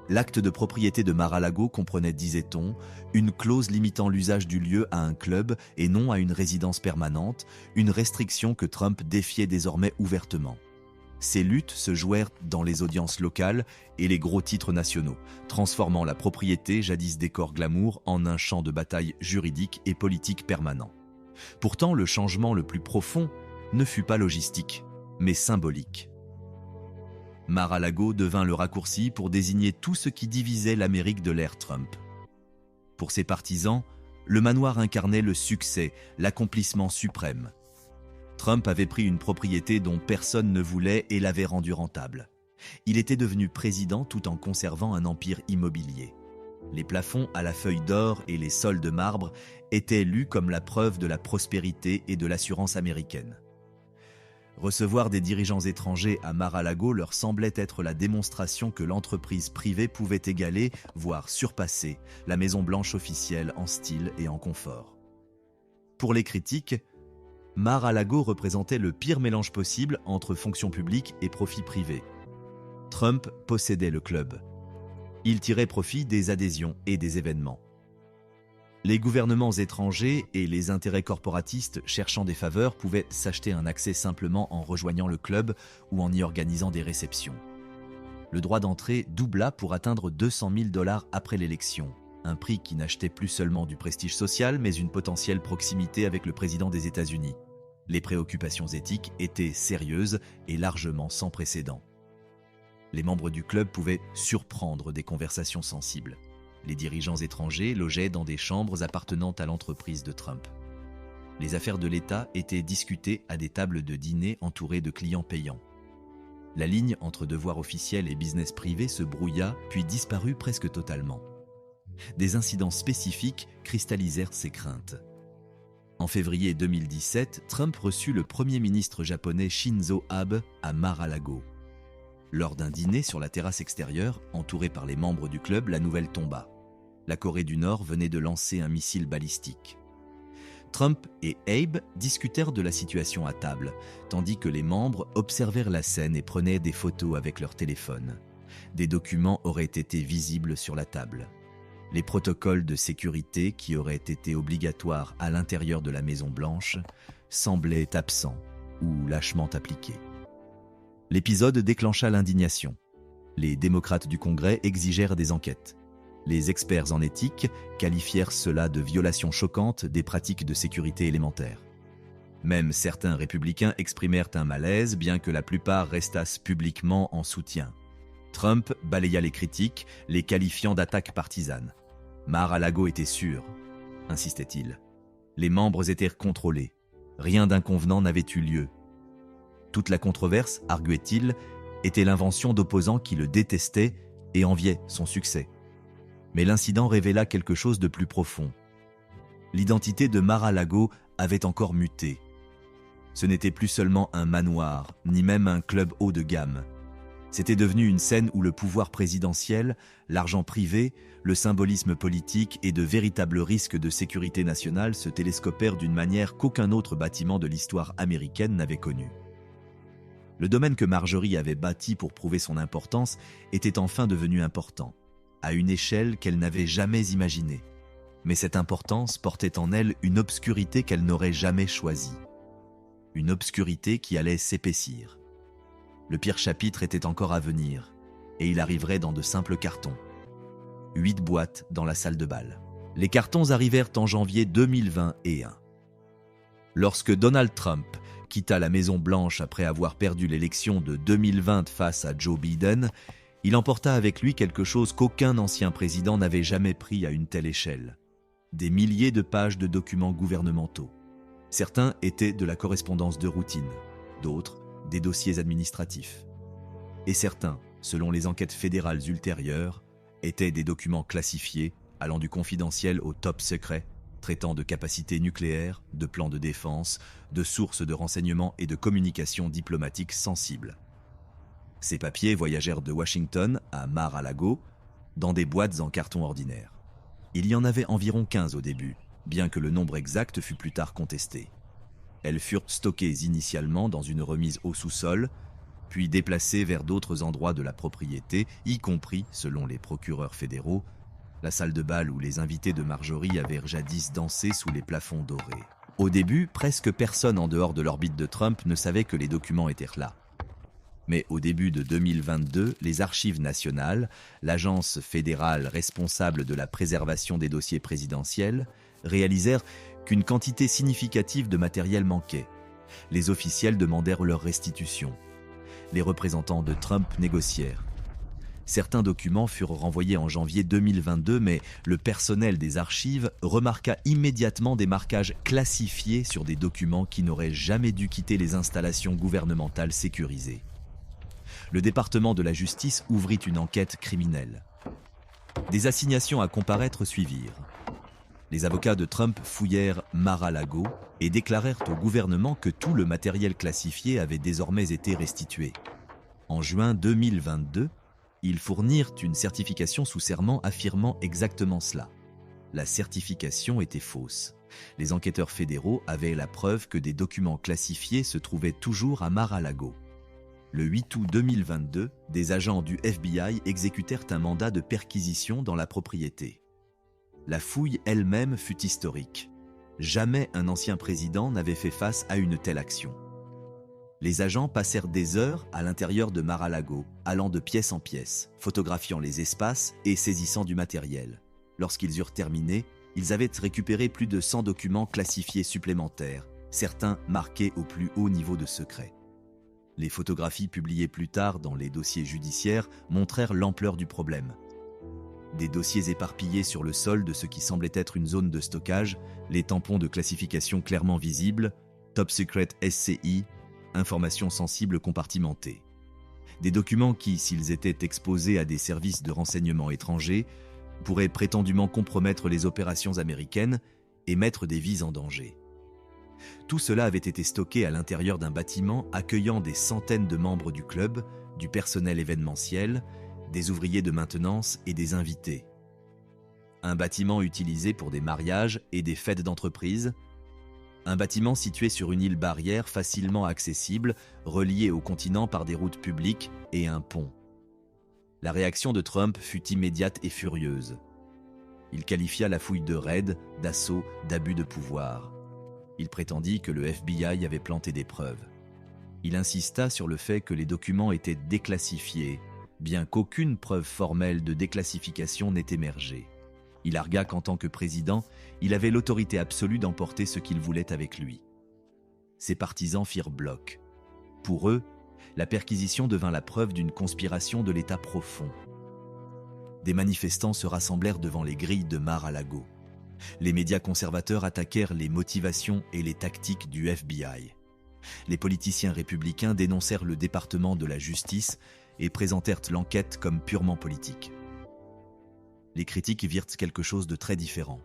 L'acte de propriété de Mar-a-Lago comprenait, disait-on, une clause limitant l'usage du lieu à un club et non à une résidence permanente, une restriction que Trump défiait désormais ouvertement. Ces luttes se jouèrent dans les audiences locales et les gros titres nationaux, transformant la propriété, jadis décor glamour, en un champ de bataille juridique et politique permanent. Pourtant, le changement le plus profond ne fut pas logistique, mais symbolique. Mar-a-Lago devint le raccourci pour désigner tout ce qui divisait l'Amérique de l'ère Trump. Pour ses partisans, le manoir incarnait le succès, l'accomplissement suprême. Trump avait pris une propriété dont personne ne voulait et l'avait rendue rentable. Il était devenu président tout en conservant un empire immobilier. Les plafonds à la feuille d'or et les sols de marbre étaient lus comme la preuve de la prospérité et de l'assurance américaine. Recevoir des dirigeants étrangers à Mar-a-Lago leur semblait être la démonstration que l'entreprise privée pouvait égaler, voire surpasser, la Maison-Blanche officielle en style et en confort. Pour les critiques, Mar-a-Lago représentait le pire mélange possible entre fonction publique et profit privé. Trump possédait le club. Il tirait profit des adhésions et des événements. Les gouvernements étrangers et les intérêts corporatistes cherchant des faveurs pouvaient s'acheter un accès simplement en rejoignant le club ou en y organisant des réceptions. Le droit d'entrée doubla pour atteindre 200 000 $ après l'élection, un prix qui n'achetait plus seulement du prestige social mais une potentielle proximité avec le président des États-Unis. Les préoccupations éthiques étaient sérieuses et largement sans précédent. Les membres du club pouvaient surprendre des conversations sensibles. Les dirigeants étrangers logeaient dans des chambres appartenant à l'entreprise de Trump. Les affaires de l'État étaient discutées à des tables de dîner entourées de clients payants. La ligne entre devoir officiel et business privé se brouilla puis disparut presque totalement. Des incidents spécifiques cristallisèrent ces craintes. En février 2017, Trump reçut le premier ministre japonais Shinzo Abe à Mar-a-Lago. Lors d'un dîner sur la terrasse extérieure, entouré par les membres du club, la nouvelle tomba. La Corée du Nord venait de lancer un missile balistique. Trump et Abe discutèrent de la situation à table, tandis que les membres observèrent la scène et prenaient des photos avec leur téléphone. Des documents auraient été visibles sur la table. Les protocoles de sécurité qui auraient été obligatoires à l'intérieur de la Maison-Blanche semblaient absents ou lâchement appliqués. L'épisode déclencha l'indignation. Les démocrates du Congrès exigèrent des enquêtes. Les experts en éthique qualifièrent cela de violation choquante des pratiques de sécurité élémentaires. Même certains républicains exprimèrent un malaise, bien que la plupart restassent publiquement en soutien. Trump balaya les critiques, les qualifiant d'attaques partisanes. Mar-a-Lago était sûr, insistait-il. Les membres étaient contrôlés. Rien d'inconvenant n'avait eu lieu. Toute la controverse, arguait-il, était l'invention d'opposants qui le détestaient et enviaient son succès. Mais l'incident révéla quelque chose de plus profond. L'identité de Mar-a-Lago avait encore muté. Ce n'était plus seulement un manoir, ni même un club haut de gamme. C'était devenu une scène où le pouvoir présidentiel, l'argent privé, le symbolisme politique et de véritables risques de sécurité nationale se télescopèrent d'une manière qu'aucun autre bâtiment de l'histoire américaine n'avait connue. Le domaine que Marjorie avait bâti pour prouver son importance était enfin devenu important, à une échelle qu'elle n'avait jamais imaginée. Mais cette importance portait en elle une obscurité qu'elle n'aurait jamais choisie. Une obscurité qui allait s'épaissir. Le pire chapitre était encore à venir, et il arriverait dans de simples cartons. 8 boîtes dans la salle de bal. Les cartons arrivèrent en janvier 2021. Lorsque Donald Trump quitta la Maison-Blanche après avoir perdu l'élection de 2020 face à Joe Biden, il emporta avec lui quelque chose qu'aucun ancien président n'avait jamais pris à une telle échelle. Des milliers de pages de documents gouvernementaux. Certains étaient de la correspondance de routine, d'autres des dossiers administratifs. Et certains, selon les enquêtes fédérales ultérieures, étaient des documents classifiés allant du confidentiel au top secret, traitant de capacités nucléaires, de plans de défense, de sources de renseignements et de communications diplomatiques sensibles. Ces papiers voyagèrent de Washington à Mar-a-Lago dans des boîtes en carton ordinaire. Il y en avait environ 15 au début, bien que le nombre exact fût plus tard contesté. Elles furent stockées initialement dans une remise au sous-sol, puis déplacés vers d'autres endroits de la propriété, y compris, selon les procureurs fédéraux, la salle de bal où les invités de Marjorie avaient jadis dansé sous les plafonds dorés. Au début, presque personne en dehors de l'orbite de Trump ne savait que les documents étaient là. Mais au début de 2022, les Archives nationales, l'agence fédérale responsable de la préservation des dossiers présidentiels, réalisèrent qu'une quantité significative de matériel manquait. Les officiels demandèrent leur restitution. Les représentants de Trump négocièrent. Certains documents furent renvoyés en janvier 2022, mais le personnel des archives remarqua immédiatement des marquages classifiés sur des documents qui n'auraient jamais dû quitter les installations gouvernementales sécurisées. Le département de la justice ouvrit une enquête criminelle. Des assignations à comparaître suivirent. Les avocats de Trump fouillèrent Mar-a-Lago et déclarèrent au gouvernement que tout le matériel classifié avait désormais été restitué. En juin 2022, ils fournirent une certification sous serment affirmant exactement cela. La certification était fausse. Les enquêteurs fédéraux avaient la preuve que des documents classifiés se trouvaient toujours à Mar-a-Lago. Le 8 août 2022, des agents du FBI exécutèrent un mandat de perquisition dans la propriété. La fouille elle-même fut historique. Jamais un ancien président n'avait fait face à une telle action. Les agents passèrent des heures à l'intérieur de Mar-a-Lago, allant de pièce en pièce, photographiant les espaces et saisissant du matériel. Lorsqu'ils eurent terminé, ils avaient récupéré plus de 100 documents classifiés supplémentaires, certains marqués au plus haut niveau de secret. Les photographies publiées plus tard dans les dossiers judiciaires montrèrent l'ampleur du problème. Des dossiers éparpillés sur le sol de ce qui semblait être une zone de stockage, les tampons de classification clairement visibles, Top Secret SCI, informations sensibles compartimentées. Des documents qui, s'ils étaient exposés à des services de renseignement étrangers, pourraient prétendument compromettre les opérations américaines et mettre des vies en danger. Tout cela avait été stocké à l'intérieur d'un bâtiment accueillant des centaines de membres du club, du personnel événementiel, des ouvriers de maintenance et des invités. Un bâtiment utilisé pour des mariages et des fêtes d'entreprise. Un bâtiment situé sur une île barrière facilement accessible, relié au continent par des routes publiques et un pont. La réaction de Trump fut immédiate et furieuse. Il qualifia la fouille de raid, d'assaut, d'abus de pouvoir. Il prétendit que le FBI avait planté des preuves. Il insista sur le fait que les documents étaient déclassifiés, bien qu'aucune preuve formelle de déclassification n'ait émergé. Il argua qu'en tant que président, il avait l'autorité absolue d'emporter ce qu'il voulait avec lui. Ses partisans firent bloc. Pour eux, la perquisition devint la preuve d'une conspiration de l'État profond. Des manifestants se rassemblèrent devant les grilles de Mar-a-Lago. Les médias conservateurs attaquèrent les motivations et les tactiques du FBI. Les politiciens républicains dénoncèrent le département de la justice et présentèrent l'enquête comme purement politique. Les critiques virent quelque chose de très différent.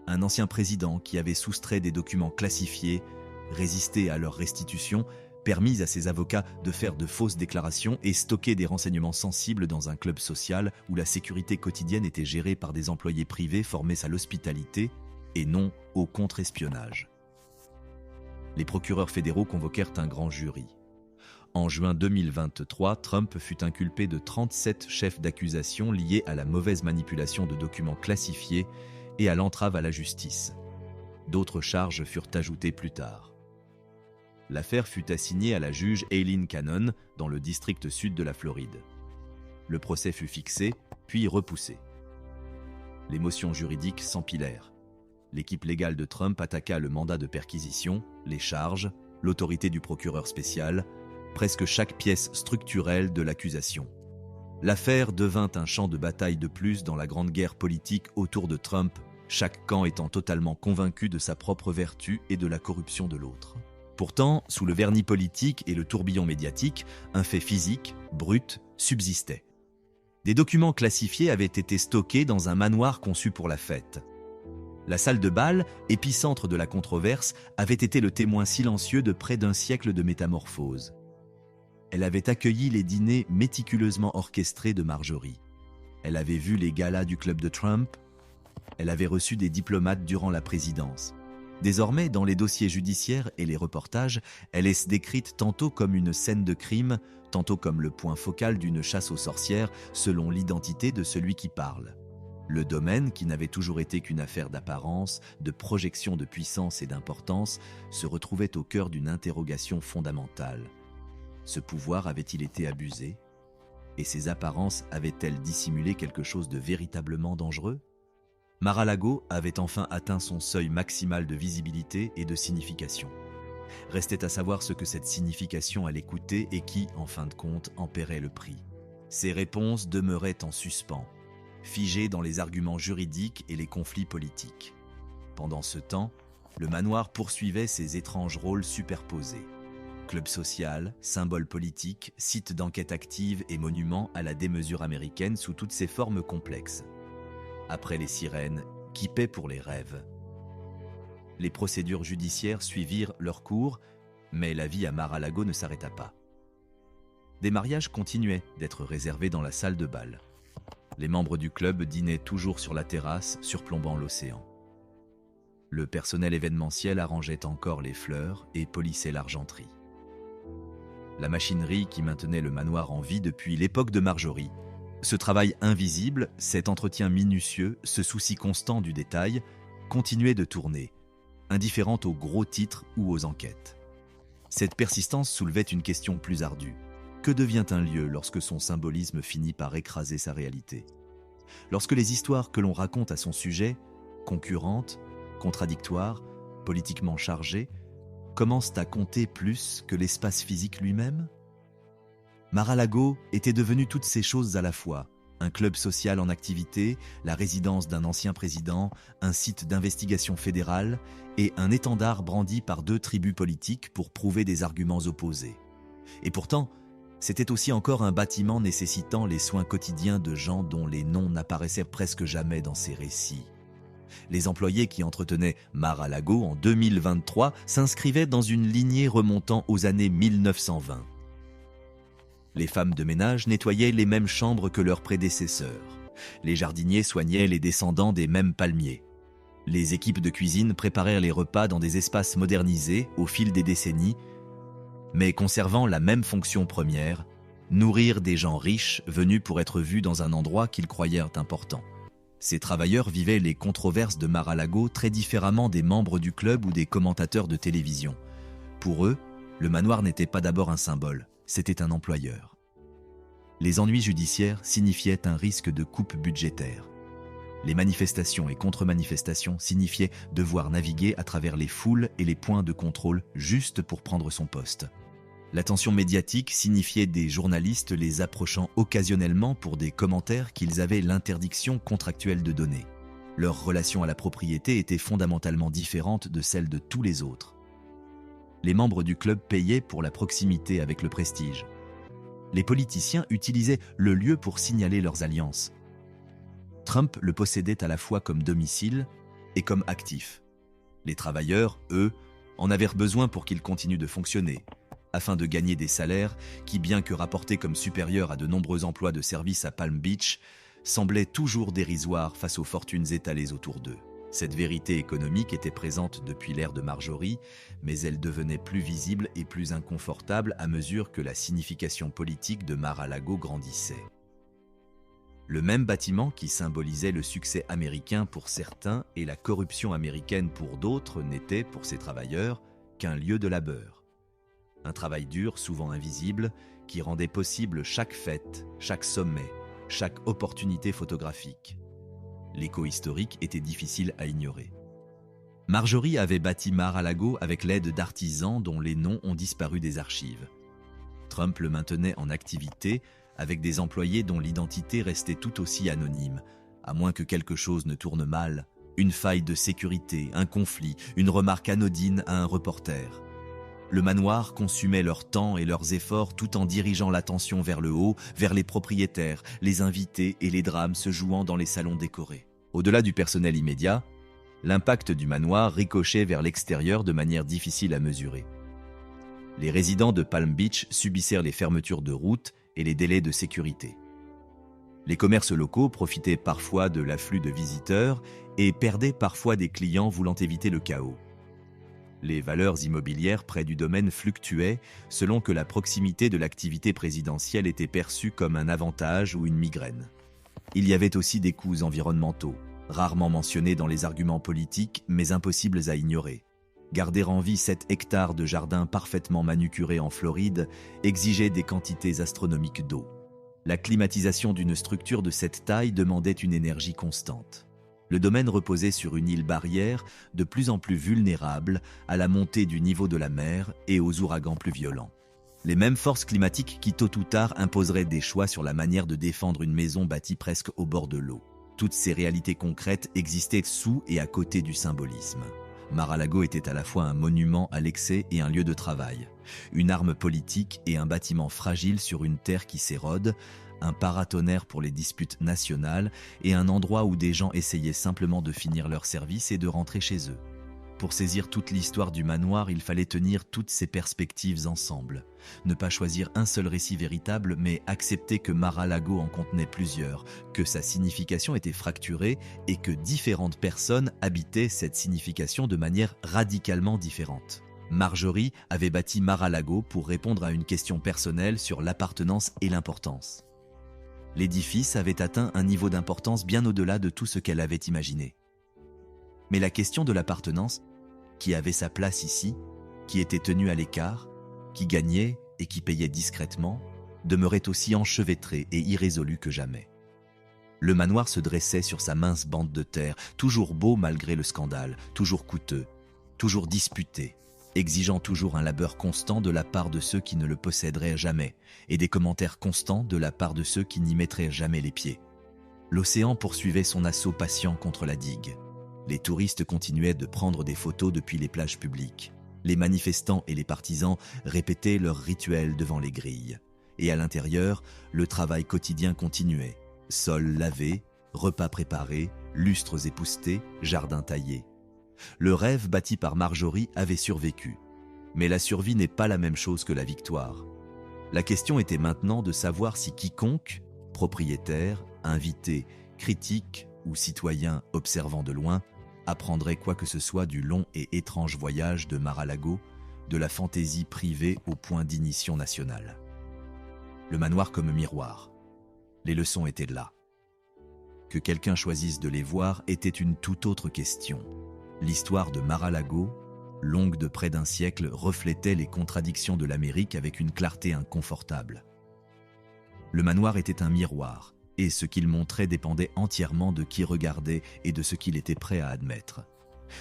Un ancien président qui avait soustrait des documents classifiés, résisté à leur restitution, permis à ses avocats de faire de fausses déclarations et stocker des renseignements sensibles dans un club social où la sécurité quotidienne était gérée par des employés privés formés à l'hospitalité et non au contre-espionnage. Les procureurs fédéraux convoquèrent un grand jury. En juin 2023, Trump fut inculpé de 37 chefs d'accusation liés à la mauvaise manipulation de documents classifiés et à l'entrave à la justice. D'autres charges furent ajoutées plus tard. L'affaire fut assignée à la juge Aileen Cannon dans le district sud de la Floride. Le procès fut fixé, puis repoussé. Les motions juridiques s'empilèrent. L'équipe légale de Trump attaqua le mandat de perquisition, les charges, l'autorité du procureur spécial, presque chaque pièce structurelle de l'accusation. L'affaire devint un champ de bataille de plus dans la grande guerre politique autour de Trump, chaque camp étant totalement convaincu de sa propre vertu et de la corruption de l'autre. Pourtant, sous le vernis politique et le tourbillon médiatique, un fait physique, brut, subsistait. Des documents classifiés avaient été stockés dans un manoir conçu pour la fête. La salle de bal, épicentre de la controverse, avait été le témoin silencieux de près d'un siècle de métamorphose. Elle avait accueilli les dîners méticuleusement orchestrés de Marjorie. Elle avait vu les galas du club de Trump. Elle avait reçu des diplomates durant la présidence. Désormais, dans les dossiers judiciaires et les reportages, elle est décrite tantôt comme une scène de crime, tantôt comme le point focal d'une chasse aux sorcières, selon l'identité de celui qui parle. Le domaine, qui n'avait toujours été qu'une affaire d'apparence, de projection de puissance et d'importance, se retrouvait au cœur d'une interrogation fondamentale. Ce pouvoir avait-il été abusé? Et ces apparences avaient-elles dissimulé quelque chose de véritablement dangereux? Mar-a-Lago avait enfin atteint son seuil maximal de visibilité et de signification. Restait à savoir ce que cette signification allait coûter et qui, en fin de compte, en paierait le prix. Ces réponses demeuraient en suspens, figées dans les arguments juridiques et les conflits politiques. Pendant ce temps, le manoir poursuivait ses étranges rôles superposés. Club social, symbole politique, site d'enquête active et monument à la démesure américaine sous toutes ses formes complexes. Après les sirènes, qui paie pour les rêves? Les procédures judiciaires suivirent leur cours, mais la vie à Mar-a-Lago ne s'arrêta pas. Des mariages continuaient d'être réservés dans la salle de bal. Les membres du club dînaient toujours sur la terrasse, surplombant l'océan. Le personnel événementiel arrangeait encore les fleurs et polissait l'argenterie. La machinerie qui maintenait le manoir en vie depuis l'époque de Marjorie, ce travail invisible, cet entretien minutieux, ce souci constant du détail, continuait de tourner, indifférente aux gros titres ou aux enquêtes. Cette persistance soulevait une question plus ardue. Que devient un lieu lorsque son symbolisme finit par écraser sa réalité? Lorsque les histoires que l'on raconte à son sujet, concurrentes, contradictoires, politiquement chargées, commencent à compter plus que l'espace physique lui-même? Mar-a-Lago était devenu toutes ces choses à la fois. Un club social en activité, la résidence d'un ancien président, un site d'investigation fédérale et un étendard brandi par deux tribus politiques pour prouver des arguments opposés. Et pourtant, c'était aussi encore un bâtiment nécessitant les soins quotidiens de gens dont les noms n'apparaissaient presque jamais dans ces récits. Les employés qui entretenaient Mar-a-Lago en 2023 s'inscrivaient dans une lignée remontant aux années 1920. Les femmes de ménage nettoyaient les mêmes chambres que leurs prédécesseurs. Les jardiniers soignaient les descendants des mêmes palmiers. Les équipes de cuisine préparèrent les repas dans des espaces modernisés au fil des décennies, mais conservant la même fonction première, nourrir des gens riches venus pour être vus dans un endroit qu'ils croyaient important. Ces travailleurs vivaient les controverses de Mar-a-Lago très différemment des membres du club ou des commentateurs de télévision. Pour eux, le manoir n'était pas d'abord un symbole, c'était un employeur. Les ennuis judiciaires signifiaient un risque de coupe budgétaire. Les manifestations et contre-manifestations signifiaient devoir naviguer à travers les foules et les points de contrôle juste pour prendre son poste. L'attention médiatique signifiait des journalistes les approchant occasionnellement pour des commentaires qu'ils avaient l'interdiction contractuelle de donner. Leur relation à la propriété était fondamentalement différente de celle de tous les autres. Les membres du club payaient pour la proximité avec le prestige. Les politiciens utilisaient le lieu pour signaler leurs alliances. Trump le possédait à la fois comme domicile et comme actif. Les travailleurs, eux, en avaient besoin pour qu'il continue de fonctionner, afin de gagner des salaires qui, bien que rapportés comme supérieurs à de nombreux emplois de service à Palm Beach, semblaient toujours dérisoires face aux fortunes étalées autour d'eux. Cette vérité économique était présente depuis l'ère de Marjorie, mais elle devenait plus visible et plus inconfortable à mesure que la signification politique de Mar-a-Lago grandissait. Le même bâtiment qui symbolisait le succès américain pour certains et la corruption américaine pour d'autres n'était, pour ces travailleurs, qu'un lieu de labeur. Un travail dur, souvent invisible, qui rendait possible chaque fête, chaque sommet, chaque opportunité photographique. L'écho historique était difficile à ignorer. Marjorie avait bâti Mar-a-Lago avec l'aide d'artisans dont les noms ont disparu des archives. Trump le maintenait en activité avec des employés dont l'identité restait tout aussi anonyme, à moins que quelque chose ne tourne mal, une faille de sécurité, un conflit, une remarque anodine à un reporter. Le manoir consumait leur temps et leurs efforts tout en dirigeant l'attention vers le haut, vers les propriétaires, les invités et les drames se jouant dans les salons décorés. Au-delà du personnel immédiat, l'impact du manoir ricochait vers l'extérieur de manière difficile à mesurer. Les résidents de Palm Beach subissèrent les fermetures de routes et les délais de sécurité. Les commerces locaux profitaient parfois de l'afflux de visiteurs et perdaient parfois des clients voulant éviter le chaos. Les valeurs immobilières près du domaine fluctuaient selon que la proximité de l'activité présidentielle était perçue comme un avantage ou une migraine. Il y avait aussi des coûts environnementaux, rarement mentionnés dans les arguments politiques mais impossibles à ignorer. Garder en vie 7 hectares de jardin parfaitement manucurés en Floride exigeait des quantités astronomiques d'eau. La climatisation d'une structure de cette taille demandait une énergie constante. Le domaine reposait sur une île barrière de plus en plus vulnérable à la montée du niveau de la mer et aux ouragans plus violents. Les mêmes forces climatiques qui tôt ou tard imposeraient des choix sur la manière de défendre une maison bâtie presque au bord de l'eau. Toutes ces réalités concrètes existaient sous et à côté du symbolisme. Mar-a-Lago était à la fois un monument à l'excès et un lieu de travail, une arme politique et un bâtiment fragile sur une terre qui s'érode, un paratonnerre pour les disputes nationales et un endroit où des gens essayaient simplement de finir leur service et de rentrer chez eux. Pour saisir toute l'histoire du manoir, il fallait tenir toutes ces perspectives ensemble. Ne pas choisir un seul récit véritable, mais accepter que Mar-a-Lago en contenait plusieurs, que sa signification était fracturée et que différentes personnes habitaient cette signification de manière radicalement différente. Marjorie avait bâti Mar-a-Lago pour répondre à une question personnelle sur l'appartenance et l'importance. L'édifice avait atteint un niveau d'importance bien au-delà de tout ce qu'elle avait imaginé. Mais la question de l'appartenance, qui avait sa place ici, qui était tenue à l'écart, qui gagnait et qui payait discrètement, demeurait aussi enchevêtrée et irrésolue que jamais. Le manoir se dressait sur sa mince bande de terre, toujours beau malgré le scandale, toujours coûteux, toujours disputé, exigeant toujours un labeur constant de la part de ceux qui ne le posséderaient jamais, et des commentaires constants de la part de ceux qui n'y mettraient jamais les pieds. L'océan poursuivait son assaut patient contre la digue. Les touristes continuaient de prendre des photos depuis les plages publiques. Les manifestants et les partisans répétaient leurs rituels devant les grilles. Et à l'intérieur, le travail quotidien continuait. Sols lavés, repas préparés, lustres époussetés, jardins taillés. Le rêve bâti par Marjorie avait survécu. Mais la survie n'est pas la même chose que la victoire. La question était maintenant de savoir si quiconque, propriétaire, invité, critique ou citoyen observant de loin, apprendrait quoi que ce soit du long et étrange voyage de Mar-a-Lago, de la fantaisie privée au point d'ignition nationale. Le manoir comme miroir. Les leçons étaient là. Que quelqu'un choisisse de les voir était une toute autre question. L'histoire de Mar-a-Lago, longue de près d'un siècle, reflétait les contradictions de l'Amérique avec une clarté inconfortable. Le manoir était un miroir, et ce qu'il montrait dépendait entièrement de qui regardait et de ce qu'il était prêt à admettre.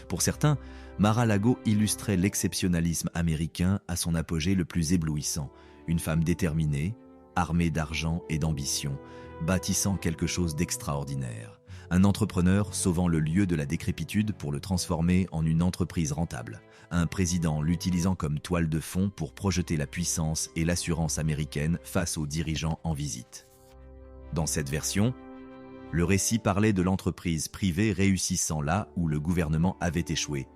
Pour certains, Mar-a-Lago illustrait l'exceptionnalisme américain à son apogée le plus éblouissant, une femme déterminée, armée d'argent et d'ambition, bâtissant quelque chose d'extraordinaire, un entrepreneur sauvant le lieu de la décrépitude pour le transformer en une entreprise rentable, un président l'utilisant comme toile de fond pour projeter la puissance et l'assurance américaine face aux dirigeants en visite. Dans cette version, le récit parlait de l'entreprise privée réussissant là où le gouvernement avait échoué,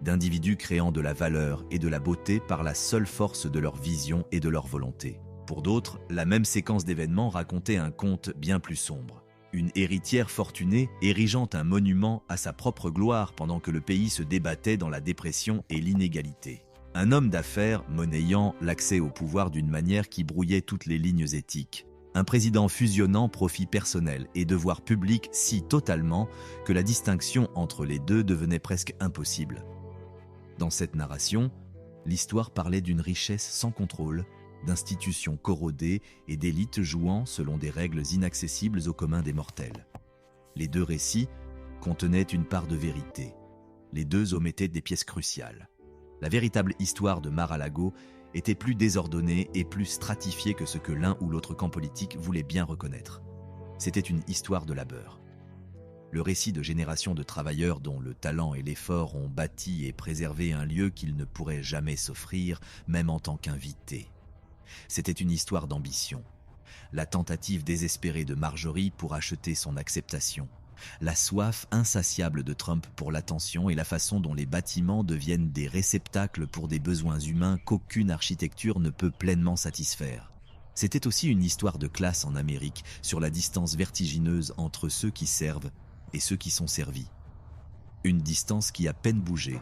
d'individus créant de la valeur et de la beauté par la seule force de leur vision et de leur volonté. Pour d'autres, la même séquence d'événements racontait un conte bien plus sombre. Une héritière fortunée érigeant un monument à sa propre gloire pendant que le pays se débattait dans la dépression et l'inégalité. Un homme d'affaires monnayant l'accès au pouvoir d'une manière qui brouillait toutes les lignes éthiques. Un président fusionnant profit personnel et devoir public si totalement que la distinction entre les deux devenait presque impossible. Dans cette narration, l'histoire parlait d'une richesse sans contrôle, d'institutions corrodées et d'élites jouant selon des règles inaccessibles au commun des mortels. Les deux récits contenaient une part de vérité. Les deux omettaient des pièces cruciales. La véritable histoire de Mar-a-Lago était plus désordonnée et plus stratifiée que ce que l'un ou l'autre camp politique voulait bien reconnaître. C'était une histoire de labeur. Le récit de générations de travailleurs dont le talent et l'effort ont bâti et préservé un lieu qu'ils ne pourraient jamais s'offrir, même en tant qu'invités. C'était une histoire d'ambition. La tentative désespérée de Marjorie pour acheter son acceptation. La soif insatiable de Trump pour l'attention et la façon dont les bâtiments deviennent des réceptacles pour des besoins humains qu'aucune architecture ne peut pleinement satisfaire. C'était aussi une histoire de classe en Amérique, sur la distance vertigineuse entre ceux qui servent et ceux qui sont servis. Une distance qui à peine bougeait,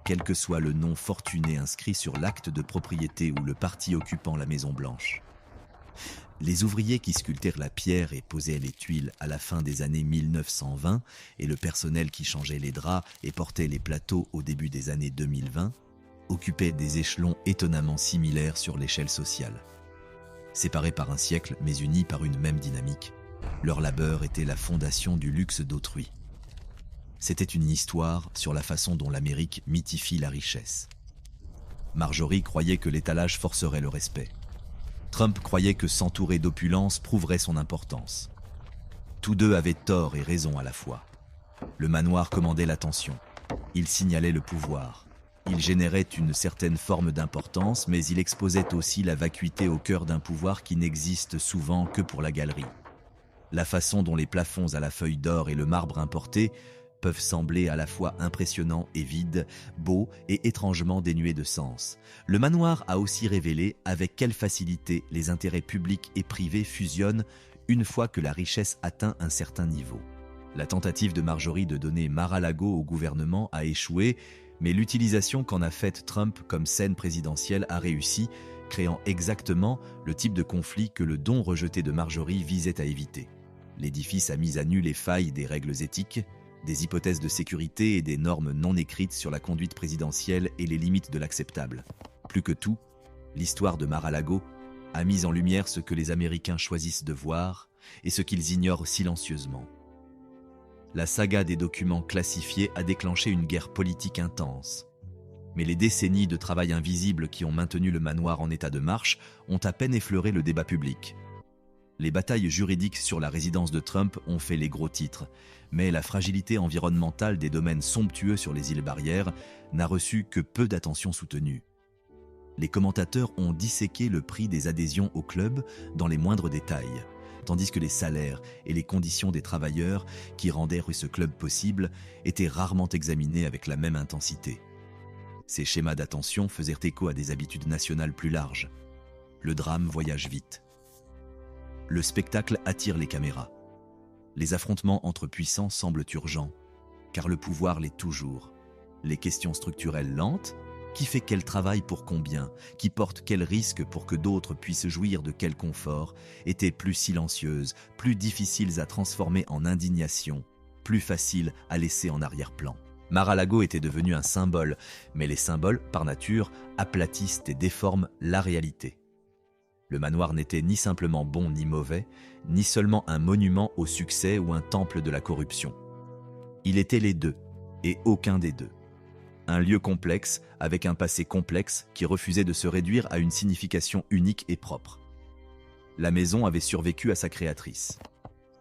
quel que soit le nom fortuné inscrit sur l'acte de propriété ou le parti occupant la Maison-Blanche. Les ouvriers qui sculptèrent la pierre et posaient les tuiles à la fin des années 1920 et le personnel qui changeait les draps et portait les plateaux au début des années 2020 occupaient des échelons étonnamment similaires sur l'échelle sociale. Séparés par un siècle mais unis par une même dynamique, leur labeur était la fondation du luxe d'autrui. C'était une histoire sur la façon dont l'Amérique mythifie la richesse. Marjorie croyait que l'étalage forcerait le respect. Trump croyait que s'entourer d'opulence prouverait son importance. Tous deux avaient tort et raison à la fois. Le manoir commandait l'attention. Il signalait le pouvoir. Il générait une certaine forme d'importance, mais il exposait aussi la vacuité au cœur d'un pouvoir qui n'existe souvent que pour la galerie. La façon dont les plafonds à la feuille d'or et le marbre importé peuvent sembler à la fois impressionnants et vides, beaux et étrangement dénués de sens. Le manoir a aussi révélé avec quelle facilité les intérêts publics et privés fusionnent une fois que la richesse atteint un certain niveau. La tentative de Marjorie de donner Mar-a-Lago au gouvernement a échoué, mais l'utilisation qu'en a faite Trump comme scène présidentielle a réussi, créant exactement le type de conflit que le don rejeté de Marjorie visait à éviter. L'édifice a mis à nu les failles des règles éthiques, des hypothèses de sécurité et des normes non écrites sur la conduite présidentielle et les limites de l'acceptable. Plus que tout, l'histoire de Mar-a-Lago a mis en lumière ce que les Américains choisissent de voir et ce qu'ils ignorent silencieusement. La saga des documents classifiés a déclenché une guerre politique intense. Mais les décennies de travail invisible qui ont maintenu le manoir en état de marche ont à peine effleuré le débat public. Les batailles juridiques sur la résidence de Trump ont fait les gros titres, mais la fragilité environnementale des domaines somptueux sur les îles Barrières n'a reçu que peu d'attention soutenue. Les commentateurs ont disséqué le prix des adhésions au club dans les moindres détails, tandis que les salaires et les conditions des travailleurs qui rendaient ce club possible étaient rarement examinés avec la même intensité. Ces schémas d'attention faisaient écho à des habitudes nationales plus larges. Le drame voyage vite. Le spectacle attire les caméras. Les affrontements entre puissants semblent urgents, car le pouvoir l'est toujours. Les questions structurelles lentes, qui fait quel travail pour combien, qui porte quel risque pour que d'autres puissent jouir de quel confort, étaient plus silencieuses, plus difficiles à transformer en indignation, plus faciles à laisser en arrière-plan. Mar-a-Lago était devenu un symbole, mais les symboles, par nature, aplatissent et déforment la réalité. Le manoir n'était ni simplement bon ni mauvais, ni seulement un monument au succès ou un temple de la corruption. Il était les deux, et aucun des deux. Un lieu complexe, avec un passé complexe qui refusait de se réduire à une signification unique et propre. La maison avait survécu à sa créatrice.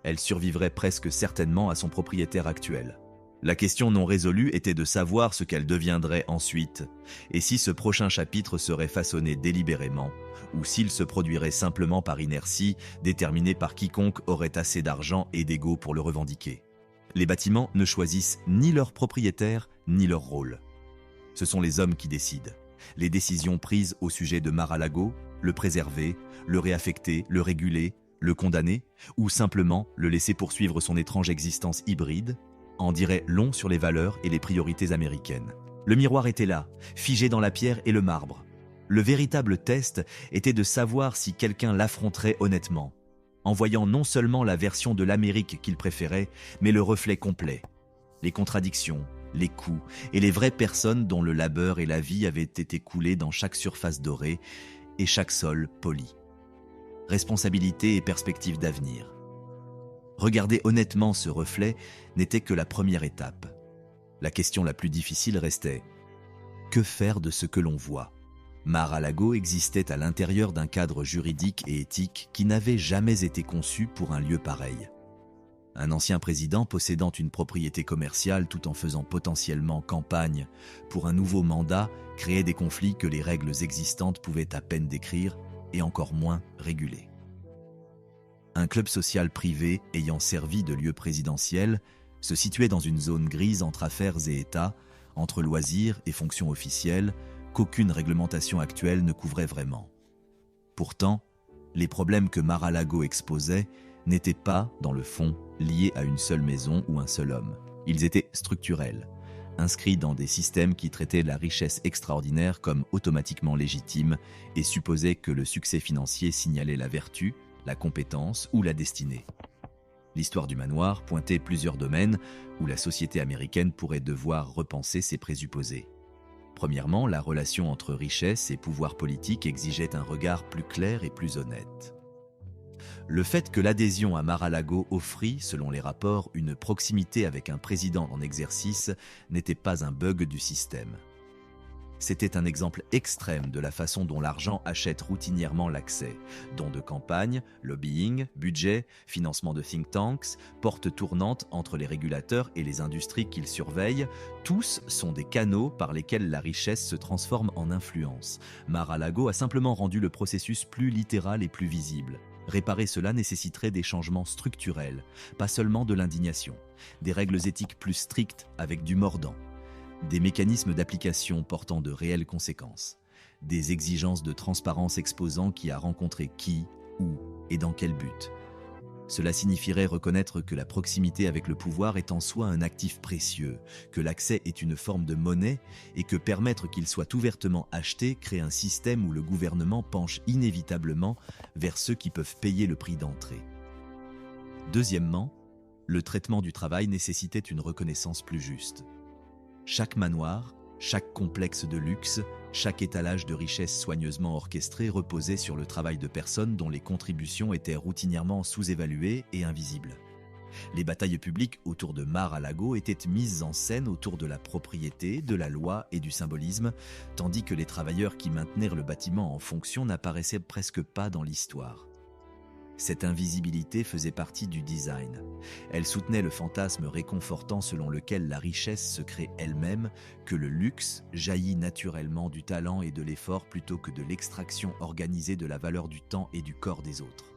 Elle survivrait presque certainement à son propriétaire actuel. La question non résolue était de savoir ce qu'elle deviendrait ensuite, et si ce prochain chapitre serait façonné délibérément, ou s'il se produirait simplement par inertie, déterminé par quiconque aurait assez d'argent et d'ego pour le revendiquer. Les bâtiments ne choisissent ni leur propriétaire, ni leur rôle. Ce sont les hommes qui décident. Les décisions prises au sujet de Mar-a-Lago, le préserver, le réaffecter, le réguler, le condamner, ou simplement le laisser poursuivre son étrange existence hybride, en dirait long sur les valeurs et les priorités américaines. Le miroir était là, figé dans la pierre et le marbre. Le véritable test était de savoir si quelqu'un l'affronterait honnêtement, en voyant non seulement la version de l'Amérique qu'il préférait, mais le reflet complet. Les contradictions, les coups et les vraies personnes dont le labeur et la vie avaient été coulés dans chaque surface dorée et chaque sol poli. Responsabilité et perspective d'avenir. Regarder honnêtement ce reflet n'était que la première étape. La question la plus difficile restait « Que faire de ce que l'on voit ?» Mar-a-Lago existait à l'intérieur d'un cadre juridique et éthique qui n'avait jamais été conçu pour un lieu pareil. Un ancien président possédant une propriété commerciale tout en faisant potentiellement campagne pour un nouveau mandat créait des conflits que les règles existantes pouvaient à peine décrire et encore moins réguler. Un club social privé ayant servi de lieu présidentiel se situait dans une zone grise entre affaires et État, entre loisirs et fonctions officielles, qu'aucune réglementation actuelle ne couvrait vraiment. Pourtant, les problèmes que Mar-a-Lago exposait n'étaient pas, dans le fond, liés à une seule maison ou un seul homme. Ils étaient structurels. inscrits dans des systèmes qui traitaient la richesse extraordinaire comme automatiquement légitime et supposaient que le succès financier signalait la vertu, la compétence ou la destinée. L'histoire du manoir pointait plusieurs domaines où la société américaine pourrait devoir repenser ses présupposés. Premièrement, la relation entre richesse et pouvoir politique exigeait un regard plus clair et plus honnête. Le fait que l'adhésion à Mar-a-Lago offrit, selon les rapports, une proximité avec un président en exercice n'était pas un bug du système. C'était un exemple extrême de la façon dont l'argent achète routinièrement l'accès. Dons de campagne, lobbying, budget, financement de think tanks, portes tournantes entre les régulateurs et les industries qu'ils surveillent, tous sont des canaux par lesquels la richesse se transforme en influence. Mar-a-Lago a simplement rendu le processus plus littéral et plus visible. Réparer cela nécessiterait des changements structurels, pas seulement de l'indignation, des règles éthiques plus strictes avec du mordant, des mécanismes d'application portant de réelles conséquences, des exigences de transparence exposant qui a rencontré qui, où et dans quel but. Cela signifierait reconnaître que la proximité avec le pouvoir est en soi un actif précieux, que l'accès est une forme de monnaie et que permettre qu'il soit ouvertement acheté crée un système où le gouvernement penche inévitablement vers ceux qui peuvent payer le prix d'entrée. Deuxièmement, le traitement du travail nécessitait une reconnaissance plus juste. Chaque manoir, chaque complexe de luxe, chaque étalage de richesse soigneusement orchestré reposait sur le travail de personnes dont les contributions étaient routinièrement sous-évaluées et invisibles. Les batailles publiques autour de Mar-a-Lago étaient mises en scène autour de la propriété, de la loi et du symbolisme, tandis que les travailleurs qui maintenaient le bâtiment en fonction n'apparaissaient presque pas dans l'histoire. Cette invisibilité faisait partie du design. Elle soutenait le fantasme réconfortant selon lequel la richesse se crée elle-même, que le luxe jaillit naturellement du talent et de l'effort plutôt que de l'extraction organisée de la valeur du temps et du corps des autres.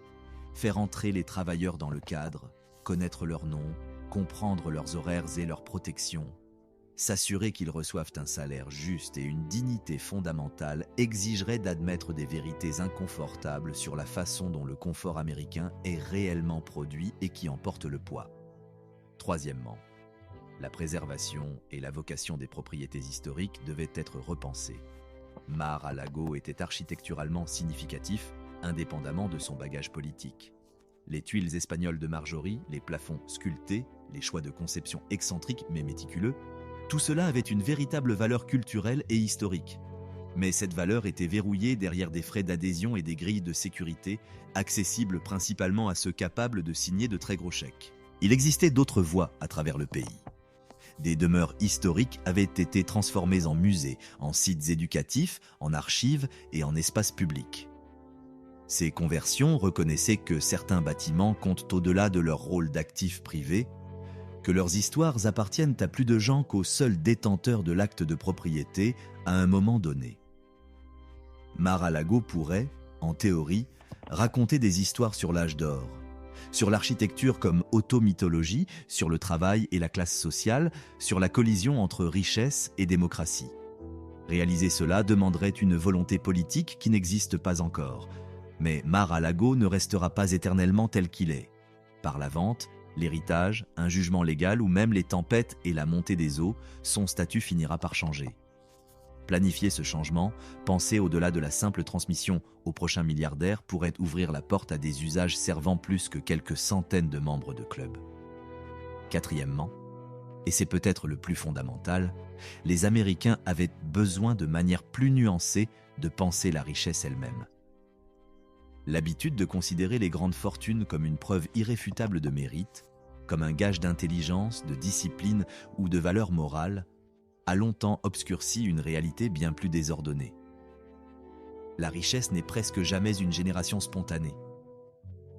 Faire entrer les travailleurs dans le cadre, connaître leurs noms, comprendre leurs horaires et leurs protections, s'assurer qu'ils reçoivent un salaire juste et une dignité fondamentale exigerait d'admettre des vérités inconfortables sur la façon dont le confort américain est réellement produit et qui en porte le poids. Troisièmement, la préservation et la vocation des propriétés historiques devaient être repensées. Mar-a-Lago était architecturalement significatif, indépendamment de son bagage politique. Les tuiles espagnoles de Marjorie, les plafonds sculptés, les choix de conception excentriques mais méticuleux, tout cela avait une véritable valeur culturelle et historique. Mais cette valeur était verrouillée derrière des frais d'adhésion et des grilles de sécurité, accessibles principalement à ceux capables de signer de très gros chèques. Il existait d'autres voies à travers le pays. Des demeures historiques avaient été transformées en musées, en sites éducatifs, en archives et en espaces publics. Ces conversions reconnaissaient que certains bâtiments comptent au-delà de leur rôle d'actifs privés, que leurs histoires appartiennent à plus de gens qu'aux seuls détenteurs de l'acte de propriété à un moment donné. Mar-a-Lago pourrait, en théorie, raconter des histoires sur l'âge d'or, sur l'architecture comme automythologie, sur le travail et la classe sociale, sur la collision entre richesse et démocratie. Réaliser cela demanderait une volonté politique qui n'existe pas encore, mais Mar-a-Lago ne restera pas éternellement tel qu'il est. Par la vente, l'héritage, un jugement légal ou même les tempêtes et la montée des eaux, son statut finira par changer. Planifier ce changement, penser au-delà de la simple transmission au prochain milliardaire pourrait ouvrir la porte à des usages servant plus que quelques centaines de membres de club. Quatrièmement, et c'est peut-être le plus fondamental, les Américains avaient besoin de manière plus nuancée de penser la richesse elle-même. L'habitude de considérer les grandes fortunes comme une preuve irréfutable de mérite, comme un gage d'intelligence, de discipline ou de valeur morale, a longtemps obscurci une réalité bien plus désordonnée. La richesse n'est presque jamais une génération spontanée.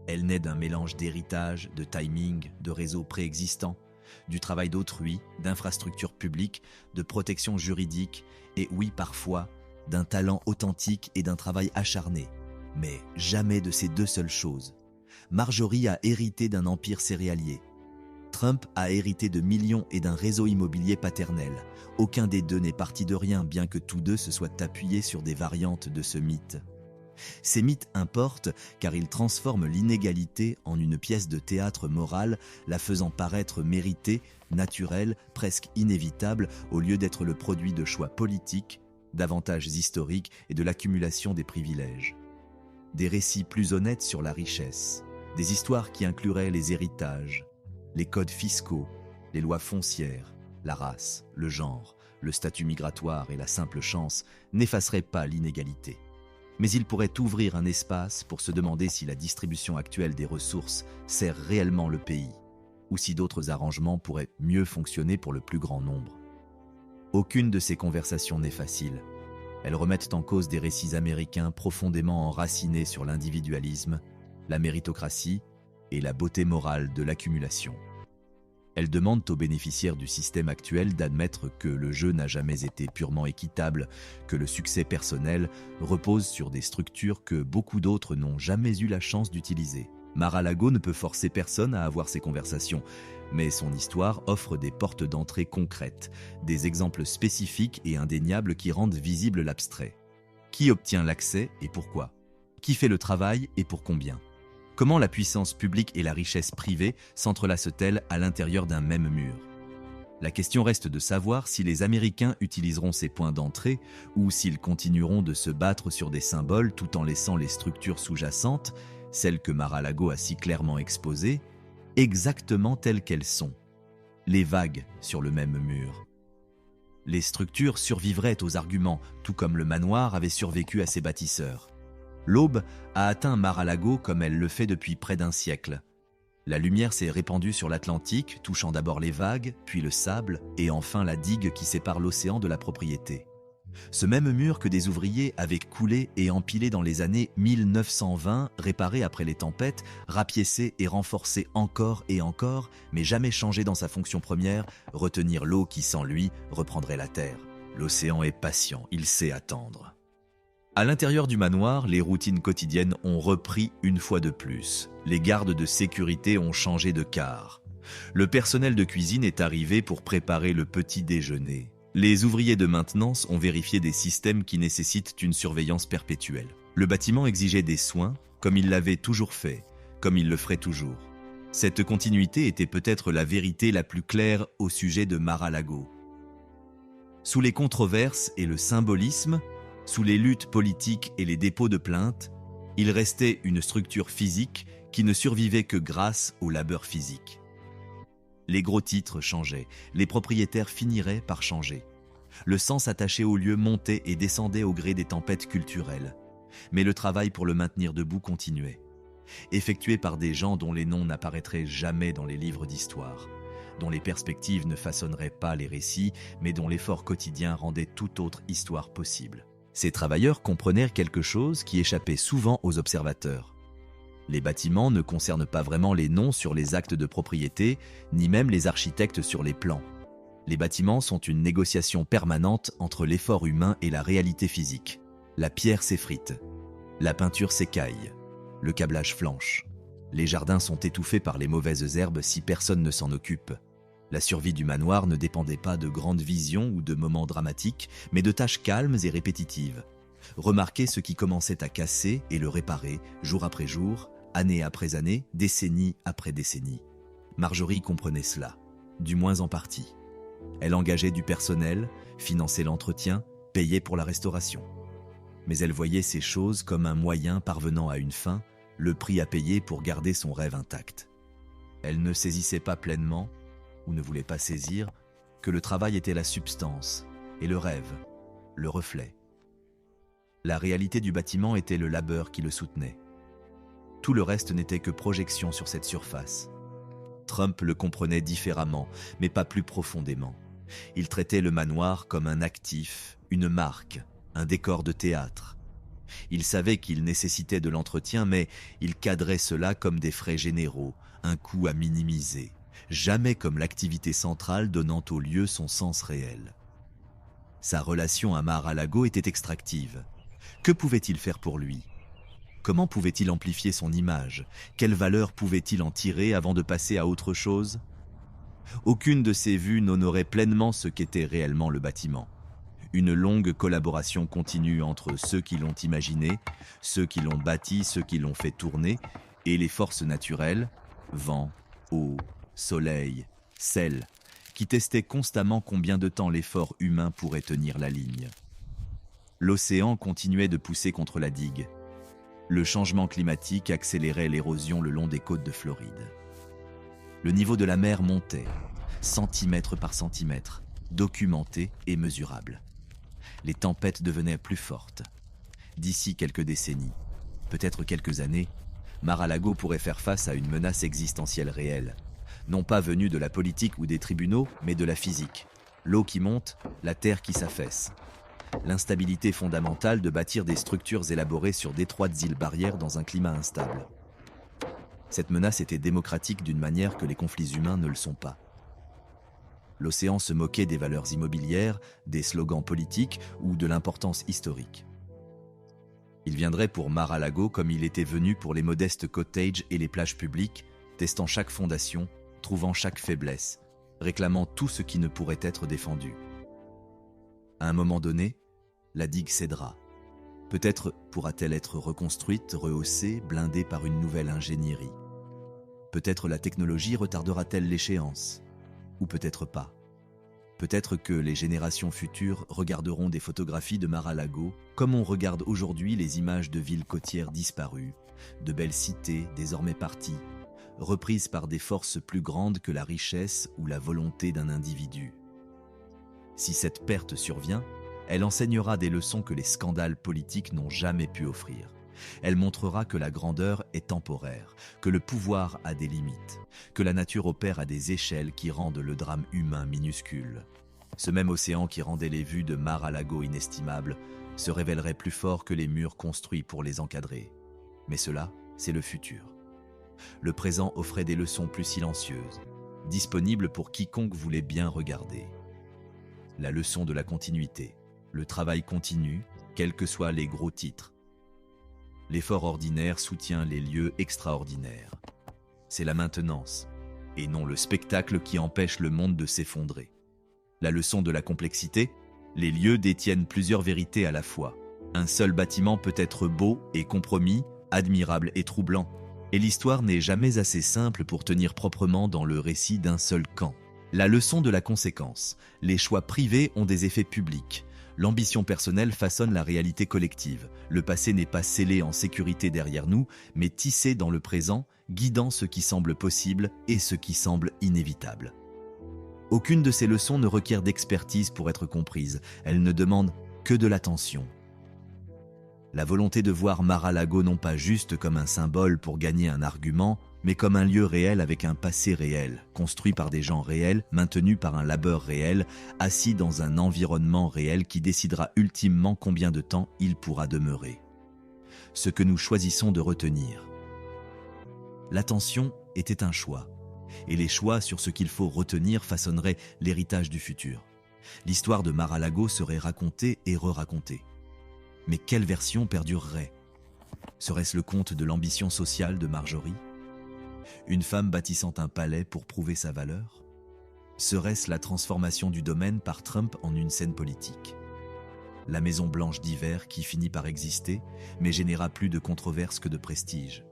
Elle naît d'un mélange d'héritage, de timing, de réseaux préexistants, du travail d'autrui, d'infrastructures publiques, de protection juridique et, oui, parfois, d'un talent authentique et d'un travail acharné. Mais jamais de ces deux seules choses. Marjorie a hérité d'un empire céréalier. Trump a hérité de millions et d'un réseau immobilier paternel. Aucun des deux n'est parti de rien, bien que tous deux se soient appuyés sur des variantes de ce mythe. Ces mythes importent car ils transforment l'inégalité en une pièce de théâtre moral, la faisant paraître méritée, naturelle, presque inévitable, au lieu d'être le produit de choix politiques, d'avantages historiques et de l'accumulation des privilèges. Des récits plus honnêtes sur la richesse, des histoires qui incluraient les héritages, les codes fiscaux, les lois foncières, la race, le genre, le statut migratoire et la simple chance n'effaceraient pas l'inégalité. Mais ils pourraient ouvrir un espace pour se demander si la distribution actuelle des ressources sert réellement le pays, ou si d'autres arrangements pourraient mieux fonctionner pour le plus grand nombre. Aucune de ces conversations n'est facile. Elles remettent en cause des récits américains profondément enracinés sur l'individualisme, la méritocratie et la beauté morale de l'accumulation. Elles demandent aux bénéficiaires du système actuel d'admettre que le jeu n'a jamais été purement équitable, que le succès personnel repose sur des structures que beaucoup d'autres n'ont jamais eu la chance d'utiliser. Mar-a-Lago ne peut forcer personne à avoir ces conversations, mais son histoire offre des portes d'entrée concrètes, des exemples spécifiques et indéniables qui rendent visible l'abstrait. Qui obtient l'accès et pourquoi? Qui fait le travail et pour combien? Comment la puissance publique et la richesse privée s'entrelacent-elles à l'intérieur d'un même mur? La question reste de savoir si les Américains utiliseront ces points d'entrée ou s'ils continueront de se battre sur des symboles tout en laissant les structures sous-jacentes, celles que Mar-a-Lago a si clairement exposées, exactement telles qu'elles sont. Les vagues sur le même mur. Les structures survivraient aux arguments, tout comme le manoir avait survécu à ses bâtisseurs. L'aube a atteint Mar-a-Lago comme elle le fait depuis près d'un siècle. La lumière s'est répandue sur l'Atlantique, touchant d'abord les vagues, puis le sable, et enfin la digue qui sépare l'océan de la propriété. Ce même mur que des ouvriers avaient coulé et empilé dans les années 1920, réparé après les tempêtes, rapiécé et renforcé encore et encore, mais jamais changé dans sa fonction première, retenir l'eau qui sans lui reprendrait la terre. L'océan est patient, il sait attendre. À l'intérieur du manoir, les routines quotidiennes ont repris une fois de plus. Les gardes de sécurité ont changé de quart. Le personnel de cuisine est arrivé pour préparer le petit déjeuner. Les ouvriers de maintenance ont vérifié des systèmes qui nécessitent une surveillance perpétuelle. Le bâtiment exigeait des soins, comme il l'avait toujours fait, comme il le ferait toujours. Cette continuité était peut-être la vérité la plus claire au sujet de Mar-a-Lago. Sous les controverses et le symbolisme, sous les luttes politiques et les dépôts de plaintes, il restait une structure physique qui ne survivait que grâce au labeur physique. Les gros titres changeaient, les propriétaires finiraient par changer. Le sens attaché au lieu montait et descendait au gré des tempêtes culturelles. Mais le travail pour le maintenir debout continuait. Effectué par des gens dont les noms n'apparaîtraient jamais dans les livres d'histoire, dont les perspectives ne façonneraient pas les récits, mais dont l'effort quotidien rendait toute autre histoire possible. Ces travailleurs comprenaient quelque chose qui échappait souvent aux observateurs. Les bâtiments ne concernent pas vraiment les noms sur les actes de propriété, ni même les architectes sur les plans. Les bâtiments sont une négociation permanente entre l'effort humain et la réalité physique. La pierre s'effrite, la peinture s'écaille, le câblage flanche. Les jardins sont étouffés par les mauvaises herbes si personne ne s'en occupe. La survie du manoir ne dépendait pas de grandes visions ou de moments dramatiques, mais de tâches calmes et répétitives. Remarquer ce qui commençait à casser et le réparer, jour après jour, année après année, décennie après décennie. Marjorie comprenait cela, du moins en partie. Elle engageait du personnel, finançait l'entretien, payait pour la restauration. Mais elle voyait ces choses comme un moyen parvenant à une fin, le prix à payer pour garder son rêve intact. Elle ne saisissait pas pleinement, ou ne voulait pas saisir, que le travail était la substance, et le rêve, le reflet. La réalité du bâtiment était le labeur qui le soutenait. Tout le reste n'était que projection sur cette surface. Trump le comprenait différemment, mais pas plus profondément. Il traitait le manoir comme un actif, une marque, un décor de théâtre. Il savait qu'il nécessitait de l'entretien, mais il cadrait cela comme des frais généraux, un coût à minimiser, jamais comme l'activité centrale donnant au lieu son sens réel. Sa relation à Mar-a-Lago était extractive. Que pouvait-il faire pour lui ? Comment pouvait-il amplifier son image ? Quelle valeur pouvait-il en tirer avant de passer à autre chose ? Aucune de ces vues n'honorait pleinement ce qu'était réellement le bâtiment. Une longue collaboration continue entre ceux qui l'ont imaginé, ceux qui l'ont bâti, ceux qui l'ont fait tourner, et les forces naturelles, vent, eau, soleil, sel, qui testaient constamment combien de temps l'effort humain pourrait tenir la ligne. L'océan continuait de pousser contre la digue. Le changement climatique accélérait l'érosion le long des côtes de Floride. Le niveau de la mer montait, centimètre par centimètre, documenté et mesurable. Les tempêtes devenaient plus fortes. D'ici quelques décennies, peut-être quelques années, Mar-a-Lago pourrait faire face à une menace existentielle réelle, non pas venue de la politique ou des tribunaux, mais de la physique. L'eau qui monte, la terre qui s'affaisse. L'instabilité fondamentale de bâtir des structures élaborées sur d'étroites îles barrières dans un climat instable. Cette menace était démocratique d'une manière que les conflits humains ne le sont pas. L'océan se moquait des valeurs immobilières, des slogans politiques ou de l'importance historique. Il viendrait pour Mar-a-Lago comme il était venu pour les modestes cottages et les plages publiques, testant chaque fondation, trouvant chaque faiblesse, réclamant tout ce qui ne pourrait être défendu. À un moment donné, la digue cédera. Peut-être pourra-t-elle être reconstruite, rehaussée, blindée par une nouvelle ingénierie. Peut-être la technologie retardera-t-elle l'échéance, ou peut-être pas. Peut-être que les générations futures regarderont des photographies de Mar-a-Lago comme on regarde aujourd'hui les images de villes côtières disparues, de belles cités désormais parties, reprises par des forces plus grandes que la richesse ou la volonté d'un individu. Si cette perte survient, elle enseignera des leçons que les scandales politiques n'ont jamais pu offrir. Elle montrera que la grandeur est temporaire, que le pouvoir a des limites, que la nature opère à des échelles qui rendent le drame humain minuscule. Ce même océan qui rendait les vues de Mar-a-Lago inestimables se révélerait plus fort que les murs construits pour les encadrer. Mais cela, c'est le futur. Le présent offrait des leçons plus silencieuses, disponibles pour quiconque voulait bien regarder. La leçon de la continuité, le travail continu, quels que soient les gros titres. L'effort ordinaire soutient les lieux extraordinaires. C'est la maintenance, et non le spectacle qui empêche le monde de s'effondrer. La leçon de la complexité, les lieux détiennent plusieurs vérités à la fois. Un seul bâtiment peut être beau et compromis, admirable et troublant. Et l'histoire n'est jamais assez simple pour tenir proprement dans le récit d'un seul camp. La leçon de la conséquence, les choix privés ont des effets publics. L'ambition personnelle façonne la réalité collective. Le passé n'est pas scellé en sécurité derrière nous, mais tissé dans le présent, guidant ce qui semble possible et ce qui semble inévitable. Aucune de ces leçons ne requiert d'expertise pour être comprise. Elle ne demande que de l'attention. La volonté de voir Mar-a-Lago non pas juste comme un symbole pour gagner un argument, mais comme un lieu réel avec un passé réel, construit par des gens réels, maintenu par un labeur réel, assis dans un environnement réel qui décidera ultimement combien de temps il pourra demeurer. Ce que nous choisissons de retenir. L'attention était un choix, et les choix sur ce qu'il faut retenir façonneraient l'héritage du futur. L'histoire de Mar-a-Lago serait racontée et re-racontée. Mais quelle version perdurerait ? Serait-ce le conte de l'ambition sociale de Marjorie ? Une femme bâtissant un palais pour prouver sa valeur ? Serait-ce la transformation du domaine par Trump en une scène politique ? La Maison Blanche d'hiver qui finit par exister, mais généra plus de controverses que de prestige.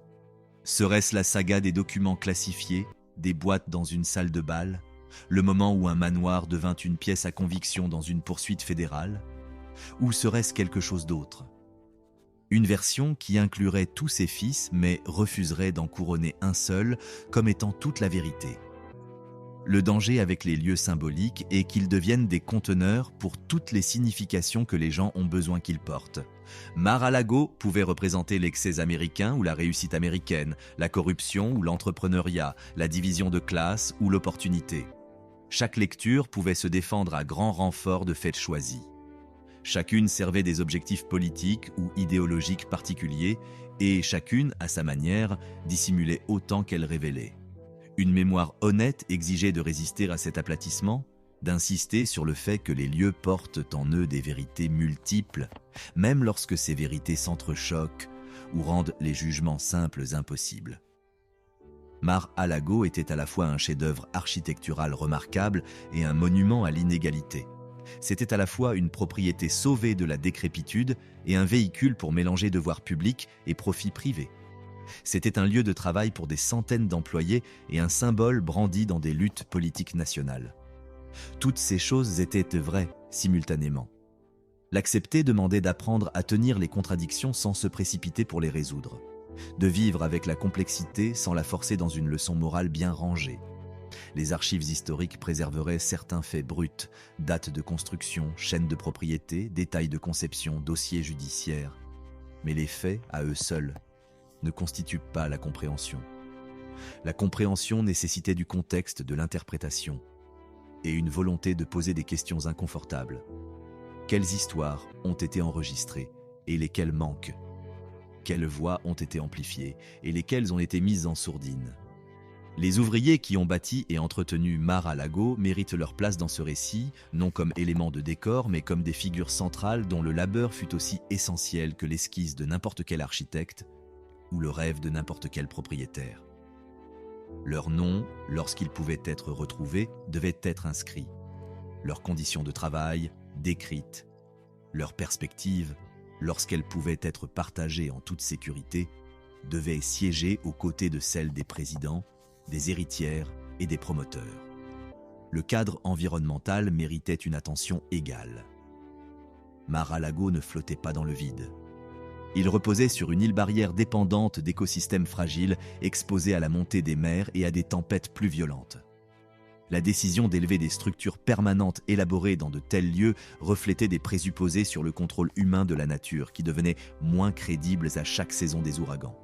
Serait-ce la saga des documents classifiés, des boîtes dans une salle de bal, le moment où un manoir devint une pièce à conviction dans une poursuite fédérale ? Ou serait-ce quelque chose d'autre ? Une version qui inclurait tous ses fils mais refuserait d'en couronner un seul comme étant toute la vérité. Le danger avec les lieux symboliques est qu'ils deviennent des conteneurs pour toutes les significations que les gens ont besoin qu'ils portent. Mar-a-Lago pouvait représenter l'excès américain ou la réussite américaine, la corruption ou l'entrepreneuriat, la division de classe ou l'opportunité. Chaque lecture pouvait se défendre à grand renfort de faits choisis. Chacune servait des objectifs politiques ou idéologiques particuliers et chacune, à sa manière, dissimulait autant qu'elle révélait. Une mémoire honnête exigeait de résister à cet aplatissement, d'insister sur le fait que les lieux portent en eux des vérités multiples, même lorsque ces vérités s'entrechoquent ou rendent les jugements simples impossibles. Mar-a-Lago était à la fois un chef-d'œuvre architectural remarquable et un monument à l'inégalité. C'était à la fois une propriété sauvée de la décrépitude et un véhicule pour mélanger devoirs publics et profits privés. C'était un lieu de travail pour des centaines d'employés et un symbole brandi dans des luttes politiques nationales. Toutes ces choses étaient vraies simultanément. L'accepter demandait d'apprendre à tenir les contradictions sans se précipiter pour les résoudre, de vivre avec la complexité sans la forcer dans une leçon morale bien rangée. Les archives historiques préserveraient certains faits bruts, dates de construction, chaînes de propriété, détails de conception, dossiers judiciaires. Mais les faits, à eux seuls, ne constituent pas la compréhension. La compréhension nécessitait du contexte, de l'interprétation, et une volonté de poser des questions inconfortables. Quelles histoires ont été enregistrées et lesquelles manquent? Quelles voix ont été amplifiées et lesquelles ont été mises en sourdine? Les ouvriers qui ont bâti et entretenu Mar-a-Lago méritent leur place dans ce récit, non comme élément de décor, mais comme des figures centrales dont le labeur fut aussi essentiel que l'esquisse de n'importe quel architecte ou le rêve de n'importe quel propriétaire. Leur nom, lorsqu'ils pouvaient être retrouvés, devait être inscrit. Leurs conditions de travail, décrites. Leurs perspectives, lorsqu'elles pouvaient être partagées en toute sécurité, devaient siéger aux côtés de celles des présidents, des héritières et des promoteurs. Le cadre environnemental méritait une attention égale. Mar-a-Lago ne flottait pas dans le vide. Il reposait sur une île barrière dépendante d'écosystèmes fragiles, exposés à la montée des mers et à des tempêtes plus violentes. La décision d'élever des structures permanentes élaborées dans de tels lieux reflétait des présupposés sur le contrôle humain de la nature qui devenaient moins crédibles à chaque saison des ouragans.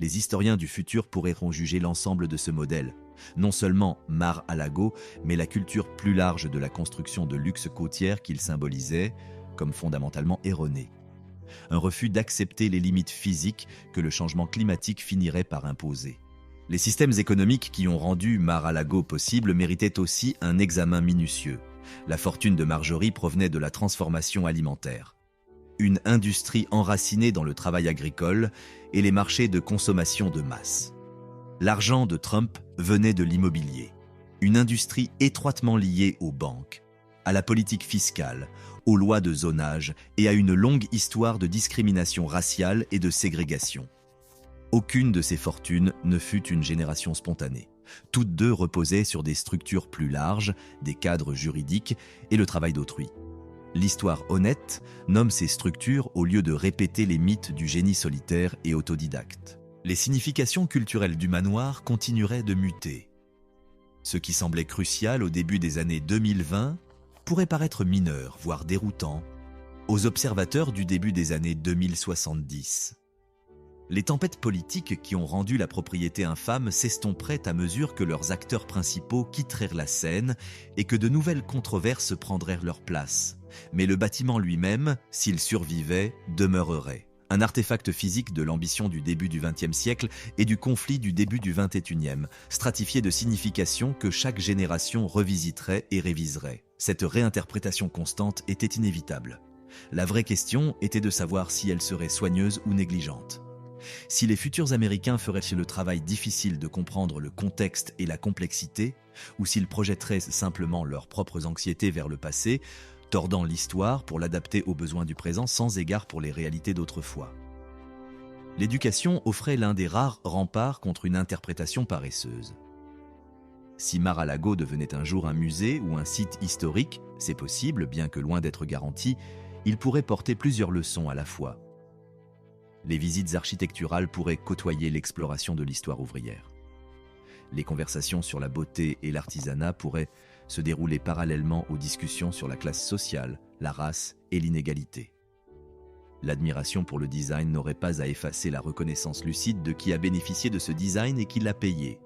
Les historiens du futur pourraient en juger l'ensemble de ce modèle, non seulement Mar-a-Lago, mais la culture plus large de la construction de luxe côtière qu'il symbolisait, comme fondamentalement erronée. Un refus d'accepter les limites physiques que le changement climatique finirait par imposer. Les systèmes économiques qui ont rendu Mar-a-Lago possible méritaient aussi un examen minutieux. La fortune de Marjorie provenait de la transformation alimentaire. Une industrie enracinée dans le travail agricole et les marchés de consommation de masse. L'argent de Trump venait de l'immobilier. Une industrie étroitement liée aux banques, à la politique fiscale, aux lois de zonage et à une longue histoire de discrimination raciale et de ségrégation. Aucune de ces fortunes ne fut une génération spontanée. Toutes deux reposaient sur des structures plus larges, des cadres juridiques et le travail d'autrui. L'histoire honnête nomme ces structures au lieu de répéter les mythes du génie solitaire et autodidacte. Les significations culturelles du manoir continueraient de muter. Ce qui semblait crucial au début des années 2020 pourrait paraître mineur, voire déroutant, aux observateurs du début des années 2070. Les tempêtes politiques qui ont rendu la propriété infâme s'estomperaient à mesure que leurs acteurs principaux quitteraient la scène et que de nouvelles controverses prendraient leur place. Mais le bâtiment lui-même, s'il survivait, demeurerait. Un artefact physique de l'ambition du début du XXe siècle et du conflit du début du XXIe, stratifié de significations que chaque génération revisiterait et réviserait. Cette réinterprétation constante était inévitable. La vraie question était de savoir si elle serait soigneuse ou négligente. Si les futurs Américains feraient le travail difficile de comprendre le contexte et la complexité, ou s'ils projetteraient simplement leurs propres anxiétés vers le passé, tordant l'histoire pour l'adapter aux besoins du présent sans égard pour les réalités d'autrefois. L'éducation offrait l'un des rares remparts contre une interprétation paresseuse. Si Mar-a-Lago devenait un jour un musée ou un site historique, c'est possible, bien que loin d'être garanti, il pourrait porter plusieurs leçons à la fois. Les visites architecturales pourraient côtoyer l'exploration de l'histoire ouvrière. Les conversations sur la beauté et l'artisanat pourraient se dérouler parallèlement aux discussions sur la classe sociale, la race et l'inégalité. L'admiration pour le design n'aurait pas à effacer la reconnaissance lucide de qui a bénéficié de ce design et qui l'a payé.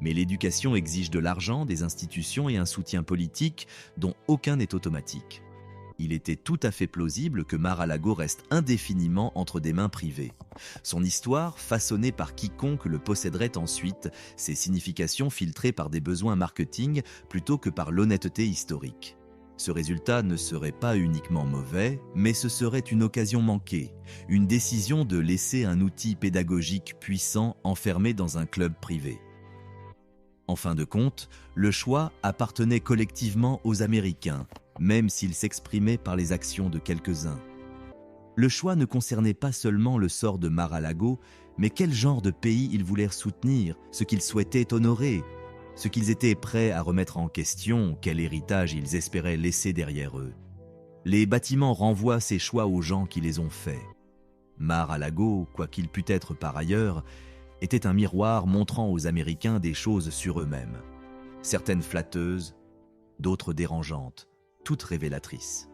Mais l'éducation exige de l'argent, des institutions et un soutien politique dont aucun n'est automatique. Il était tout à fait plausible que Mar-a-Lago reste indéfiniment entre des mains privées. Son histoire, façonnée par quiconque le posséderait ensuite, ses significations filtrées par des besoins marketing plutôt que par l'honnêteté historique. Ce résultat ne serait pas uniquement mauvais, mais ce serait une occasion manquée, une décision de laisser un outil pédagogique puissant enfermé dans un club privé. En fin de compte, le choix appartenait collectivement aux Américains, même s'il s'exprimait par les actions de quelques-uns. Le choix ne concernait pas seulement le sort de Mar-a-Lago, mais quel genre de pays ils voulaient soutenir, ce qu'ils souhaitaient honorer, ce qu'ils étaient prêts à remettre en question, quel héritage ils espéraient laisser derrière eux. Les bâtiments renvoient ces choix aux gens qui les ont faits. Mar-a-Lago, quoi qu'il pût être par ailleurs, était un miroir montrant aux Américains des choses sur eux-mêmes. Certaines flatteuses, d'autres dérangeantes, toutes révélatrices.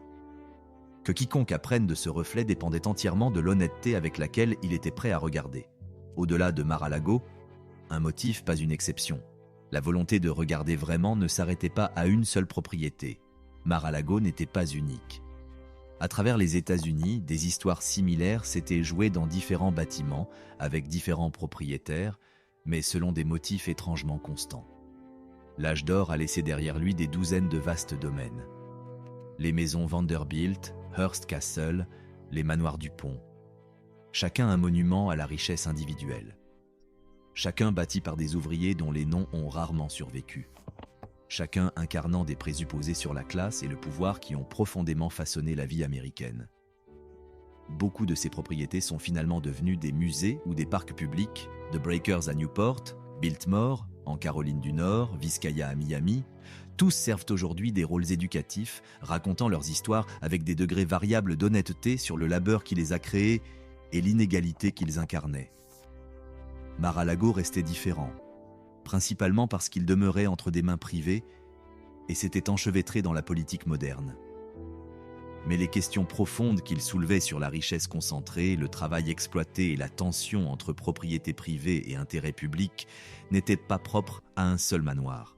Que quiconque apprenne de ce reflet dépendait entièrement de l'honnêteté avec laquelle il était prêt à regarder. Au-delà de Mar-a-Lago, un motif, pas une exception. La volonté de regarder vraiment ne s'arrêtait pas à une seule propriété. Mar-a-Lago n'était pas unique. À travers les États-Unis, des histoires similaires s'étaient jouées dans différents bâtiments, avec différents propriétaires, mais selon des motifs étrangement constants. L'âge d'or a laissé derrière lui des douzaines de vastes domaines. Les maisons Vanderbilt, Hearst Castle, les manoirs du Pont. Chacun un monument à la richesse individuelle. Chacun bâti par des ouvriers dont les noms ont rarement survécu. Chacun incarnant des présupposés sur la classe et le pouvoir qui ont profondément façonné la vie américaine. Beaucoup de ces propriétés sont finalement devenues des musées ou des parcs publics, de Breakers à Newport, Biltmore, en Caroline du Nord, Vizcaya à Miami. Tous servent aujourd'hui des rôles éducatifs, racontant leurs histoires avec des degrés variables d'honnêteté sur le labeur qui les a créés et l'inégalité qu'ils incarnaient. Mar-a-Lago restait différent, principalement parce qu'il demeurait entre des mains privées et s'était enchevêtré dans la politique moderne. Mais les questions profondes qu'il soulevait sur la richesse concentrée, le travail exploité et la tension entre propriété privée et intérêt public n'étaient pas propres à un seul manoir.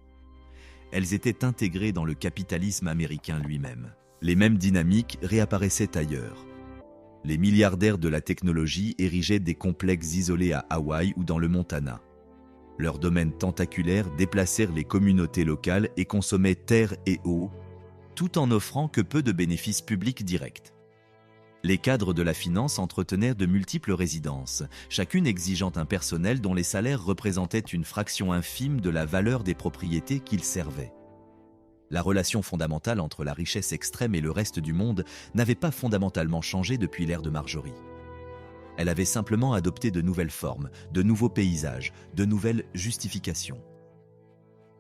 Elles étaient intégrées dans le capitalisme américain lui-même. Les mêmes dynamiques réapparaissaient ailleurs. Les milliardaires de la technologie érigeaient des complexes isolés à Hawaï ou dans le Montana. Leurs domaines tentaculaires déplacèrent les communautés locales et consommaient terre et eau, tout en n'offrant que peu de bénéfices publics directs. Les cadres de la finance entretenaient de multiples résidences, chacune exigeant un personnel dont les salaires représentaient une fraction infime de la valeur des propriétés qu'ils servaient. La relation fondamentale entre la richesse extrême et le reste du monde n'avait pas fondamentalement changé depuis l'ère de Marjorie. Elle avait simplement adopté de nouvelles formes, de nouveaux paysages, de nouvelles justifications.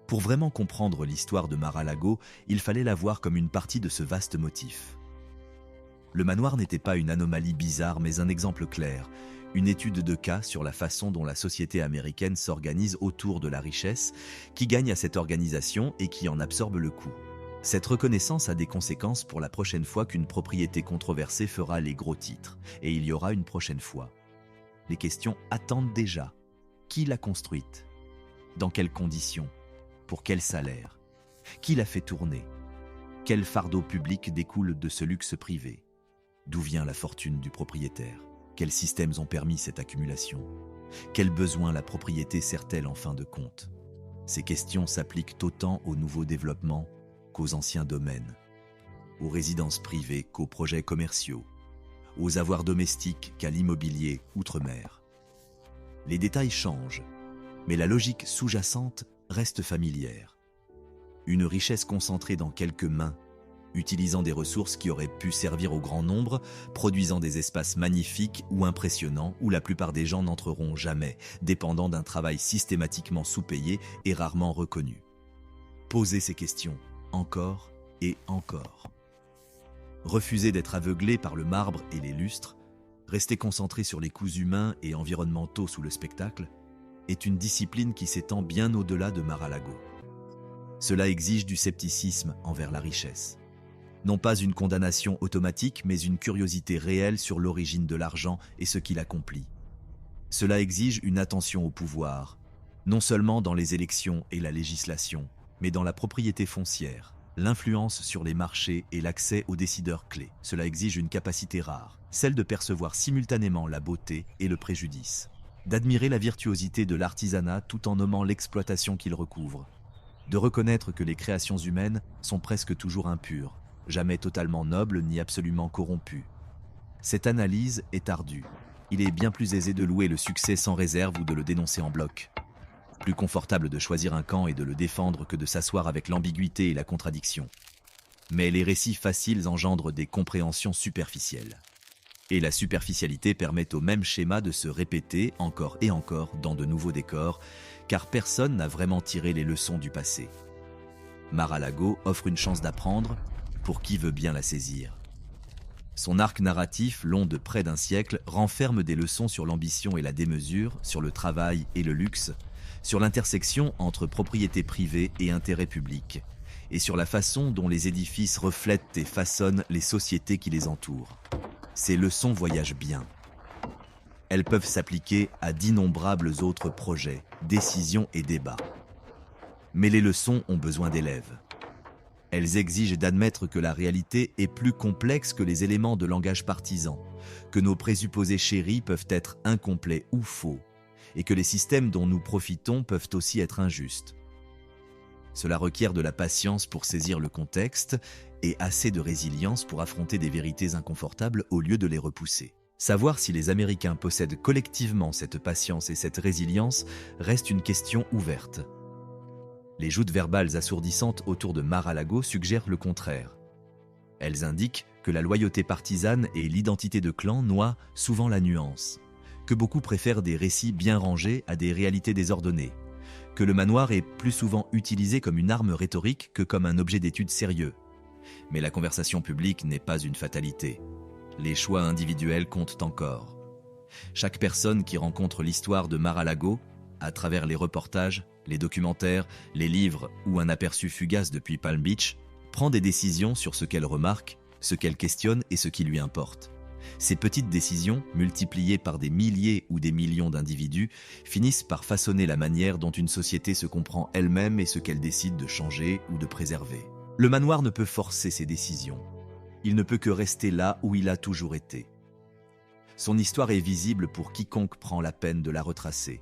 Pour vraiment comprendre l'histoire de Mar-a-Lago, il fallait la voir comme une partie de ce vaste motif. Le manoir n'était pas une anomalie bizarre, mais un exemple clair, une étude de cas sur la façon dont la société américaine s'organise autour de la richesse, qui gagne à cette organisation et qui en absorbe le coût. Cette reconnaissance a des conséquences pour la prochaine fois qu'une propriété controversée fera les gros titres, et il y aura une prochaine fois. Les questions attendent déjà. Qui l'a construite? Dans quelles conditions? Pour quel salaire? Qui l'a fait tourner? Quel fardeau public découle de ce luxe privé? D'où vient la fortune du propriétaire? Quels systèmes ont permis cette accumulation? Quels besoins la propriété sert-elle en fin de compte? Ces questions s'appliquent autant aux nouveaux développements qu'aux anciens domaines, aux résidences privées qu'aux projets commerciaux, aux avoirs domestiques qu'à l'immobilier outre-mer. Les détails changent, mais la logique sous-jacente reste familière. Une richesse concentrée dans quelques mains, utilisant des ressources qui auraient pu servir au grand nombre, produisant des espaces magnifiques ou impressionnants où la plupart des gens n'entreront jamais, dépendant d'un travail systématiquement sous-payé et rarement reconnu. Posez ces questions, encore et encore. Refuser d'être aveuglé par le marbre et les lustres, rester concentré sur les coûts humains et environnementaux sous le spectacle, est une discipline qui s'étend bien au-delà de Mar-a-Lago. Cela exige du scepticisme envers la richesse. Non pas une condamnation automatique, mais une curiosité réelle sur l'origine de l'argent et ce qu'il accomplit. Cela exige une attention au pouvoir, non seulement dans les élections et la législation, mais dans la propriété foncière, l'influence sur les marchés et l'accès aux décideurs clés. Cela exige une capacité rare, celle de percevoir simultanément la beauté et le préjudice, d'admirer la virtuosité de l'artisanat tout en nommant l'exploitation qu'il recouvre, de reconnaître que les créations humaines sont presque toujours impures, jamais totalement nobles ni absolument corrompues. Cette analyse est ardue. Il est bien plus aisé de louer le succès sans réserve ou de le dénoncer en bloc. Plus confortable de choisir un camp et de le défendre que de s'asseoir avec l'ambiguïté et la contradiction. Mais les récits faciles engendrent des compréhensions superficielles. Et la superficialité permet au même schéma de se répéter encore et encore dans de nouveaux décors, car personne n'a vraiment tiré les leçons du passé. Mar-a-Lago offre une chance d'apprendre pour qui veut bien la saisir. Son arc narratif, long de près d'un siècle, renferme des leçons sur l'ambition et la démesure, sur le travail et le luxe, sur l'intersection entre propriété privée et intérêt public, et sur la façon dont les édifices reflètent et façonnent les sociétés qui les entourent. Ces leçons voyagent bien. Elles peuvent s'appliquer à d'innombrables autres projets, décisions et débats. Mais les leçons ont besoin d'élèves. Elles exigent d'admettre que la réalité est plus complexe que les éléments de langage partisan, que nos présupposés chéris peuvent être incomplets ou faux, et que les systèmes dont nous profitons peuvent aussi être injustes. Cela requiert de la patience pour saisir le contexte et assez de résilience pour affronter des vérités inconfortables au lieu de les repousser. Savoir si les Américains possèdent collectivement cette patience et cette résilience reste une question ouverte. Les joutes verbales assourdissantes autour de Mar-a-Lago suggèrent le contraire. Elles indiquent que la loyauté partisane et l'identité de clan noient souvent la nuance, que beaucoup préfèrent des récits bien rangés à des réalités désordonnées, que le manoir est plus souvent utilisé comme une arme rhétorique que comme un objet d'étude sérieux. Mais la conversation publique n'est pas une fatalité. Les choix individuels comptent encore. Chaque personne qui rencontre l'histoire de Mar-a-Lago, à travers les reportages, les documentaires, les livres ou un aperçu fugace depuis Palm Beach, prend des décisions sur ce qu'elle remarque, ce qu'elle questionne et ce qui lui importe. Ces petites décisions, multipliées par des milliers ou des millions d'individus, finissent par façonner la manière dont une société se comprend elle-même et ce qu'elle décide de changer ou de préserver. Le manoir ne peut forcer ses décisions. Il ne peut que rester là où il a toujours été. Son histoire est visible pour quiconque prend la peine de la retracer.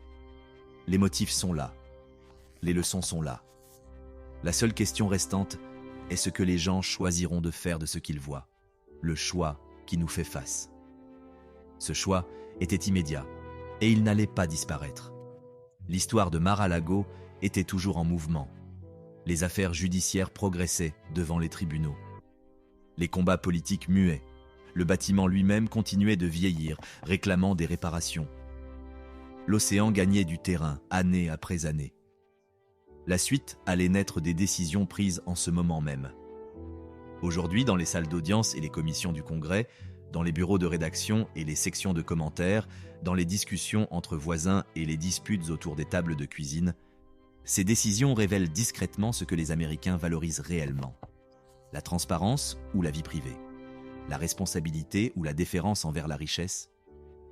Les motifs sont là. Les leçons sont là. La seule question restante est ce que les gens choisiront de faire de ce qu'ils voient. Le choix qui nous fait face. Ce choix était immédiat et il n'allait pas disparaître. L'histoire de Mar-a-Lago était toujours en mouvement. Les affaires judiciaires progressaient devant les tribunaux. Les combats politiques muaient. Le bâtiment lui-même continuait de vieillir, réclamant des réparations. L'océan gagnait du terrain, année après année. La suite allait naître des décisions prises en ce moment même. Aujourd'hui, dans les salles d'audience et les commissions du Congrès, dans les bureaux de rédaction et les sections de commentaires, dans les discussions entre voisins et les disputes autour des tables de cuisine, ces décisions révèlent discrètement ce que les Américains valorisent réellement. La transparence ou la vie privée, la responsabilité ou la déférence envers la richesse,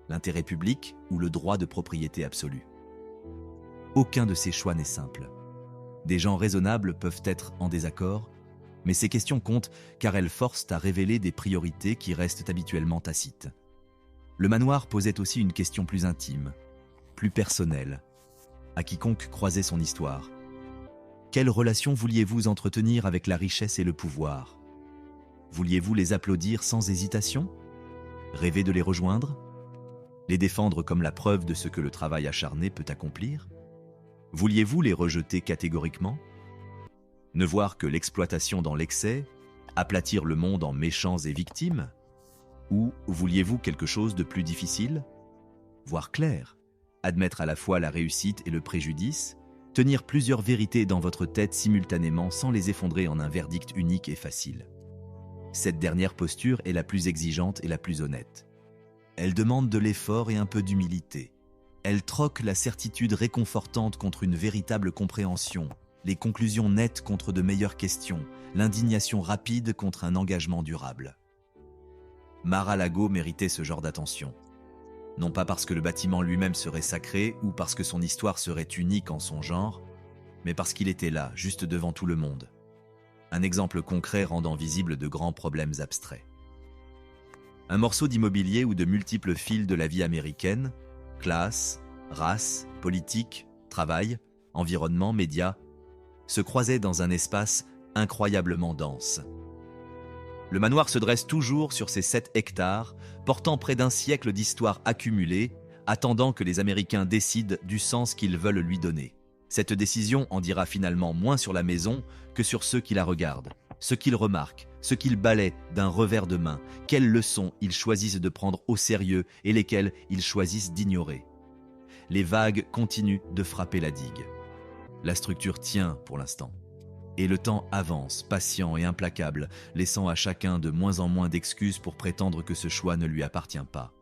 l'intérêt public ou le droit de propriété absolu. Aucun de ces choix n'est simple. Des gens raisonnables peuvent être en désaccord, mais ces questions comptent car elles forcent à révéler des priorités qui restent habituellement tacites. Le manoir posait aussi une question plus intime, plus personnelle, à quiconque croisait son histoire. Quelle relation vouliez-vous entretenir avec la richesse et le pouvoir ? Vouliez-vous les applaudir sans hésitation ? Rêver de les rejoindre ? Les défendre comme la preuve de ce que le travail acharné peut accomplir ? Vouliez-vous les rejeter catégoriquement ? Ne voir que l'exploitation dans l'excès, aplatir le monde en méchants et victimes ? Ou vouliez-vous quelque chose de plus difficile ? Voir clair, admettre à la fois la réussite et le préjudice, tenir plusieurs vérités dans votre tête simultanément sans les effondrer en un verdict unique et facile. Cette dernière posture est la plus exigeante et la plus honnête. Elle demande de l'effort et un peu d'humilité. Elle troque la certitude réconfortante contre une véritable compréhension, les conclusions nettes contre de meilleures questions, l'indignation rapide contre un engagement durable. Mar-a-Lago méritait ce genre d'attention. Non pas parce que le bâtiment lui-même serait sacré ou parce que son histoire serait unique en son genre, mais parce qu'il était là, juste devant tout le monde. Un exemple concret rendant visible de grands problèmes abstraits. Un morceau d'immobilier ou de multiples fils de la vie américaine, classe, race, politique, travail, environnement, médias, se croisaient dans un espace incroyablement dense. Le manoir se dresse toujours sur ses 7 hectares, portant près d'un siècle d'histoire accumulée, attendant que les Américains décident du sens qu'ils veulent lui donner. Cette décision en dira finalement moins sur la maison que sur ceux qui la regardent, ce qu'ils remarquent, ce qu'ils balaient d'un revers de main, quelles leçons ils choisissent de prendre au sérieux et lesquelles ils choisissent d'ignorer. Les vagues continuent de frapper la digue. La structure tient pour l'instant. Et le temps avance, patient et implacable, laissant à chacun de moins en moins d'excuses pour prétendre que ce choix ne lui appartient pas.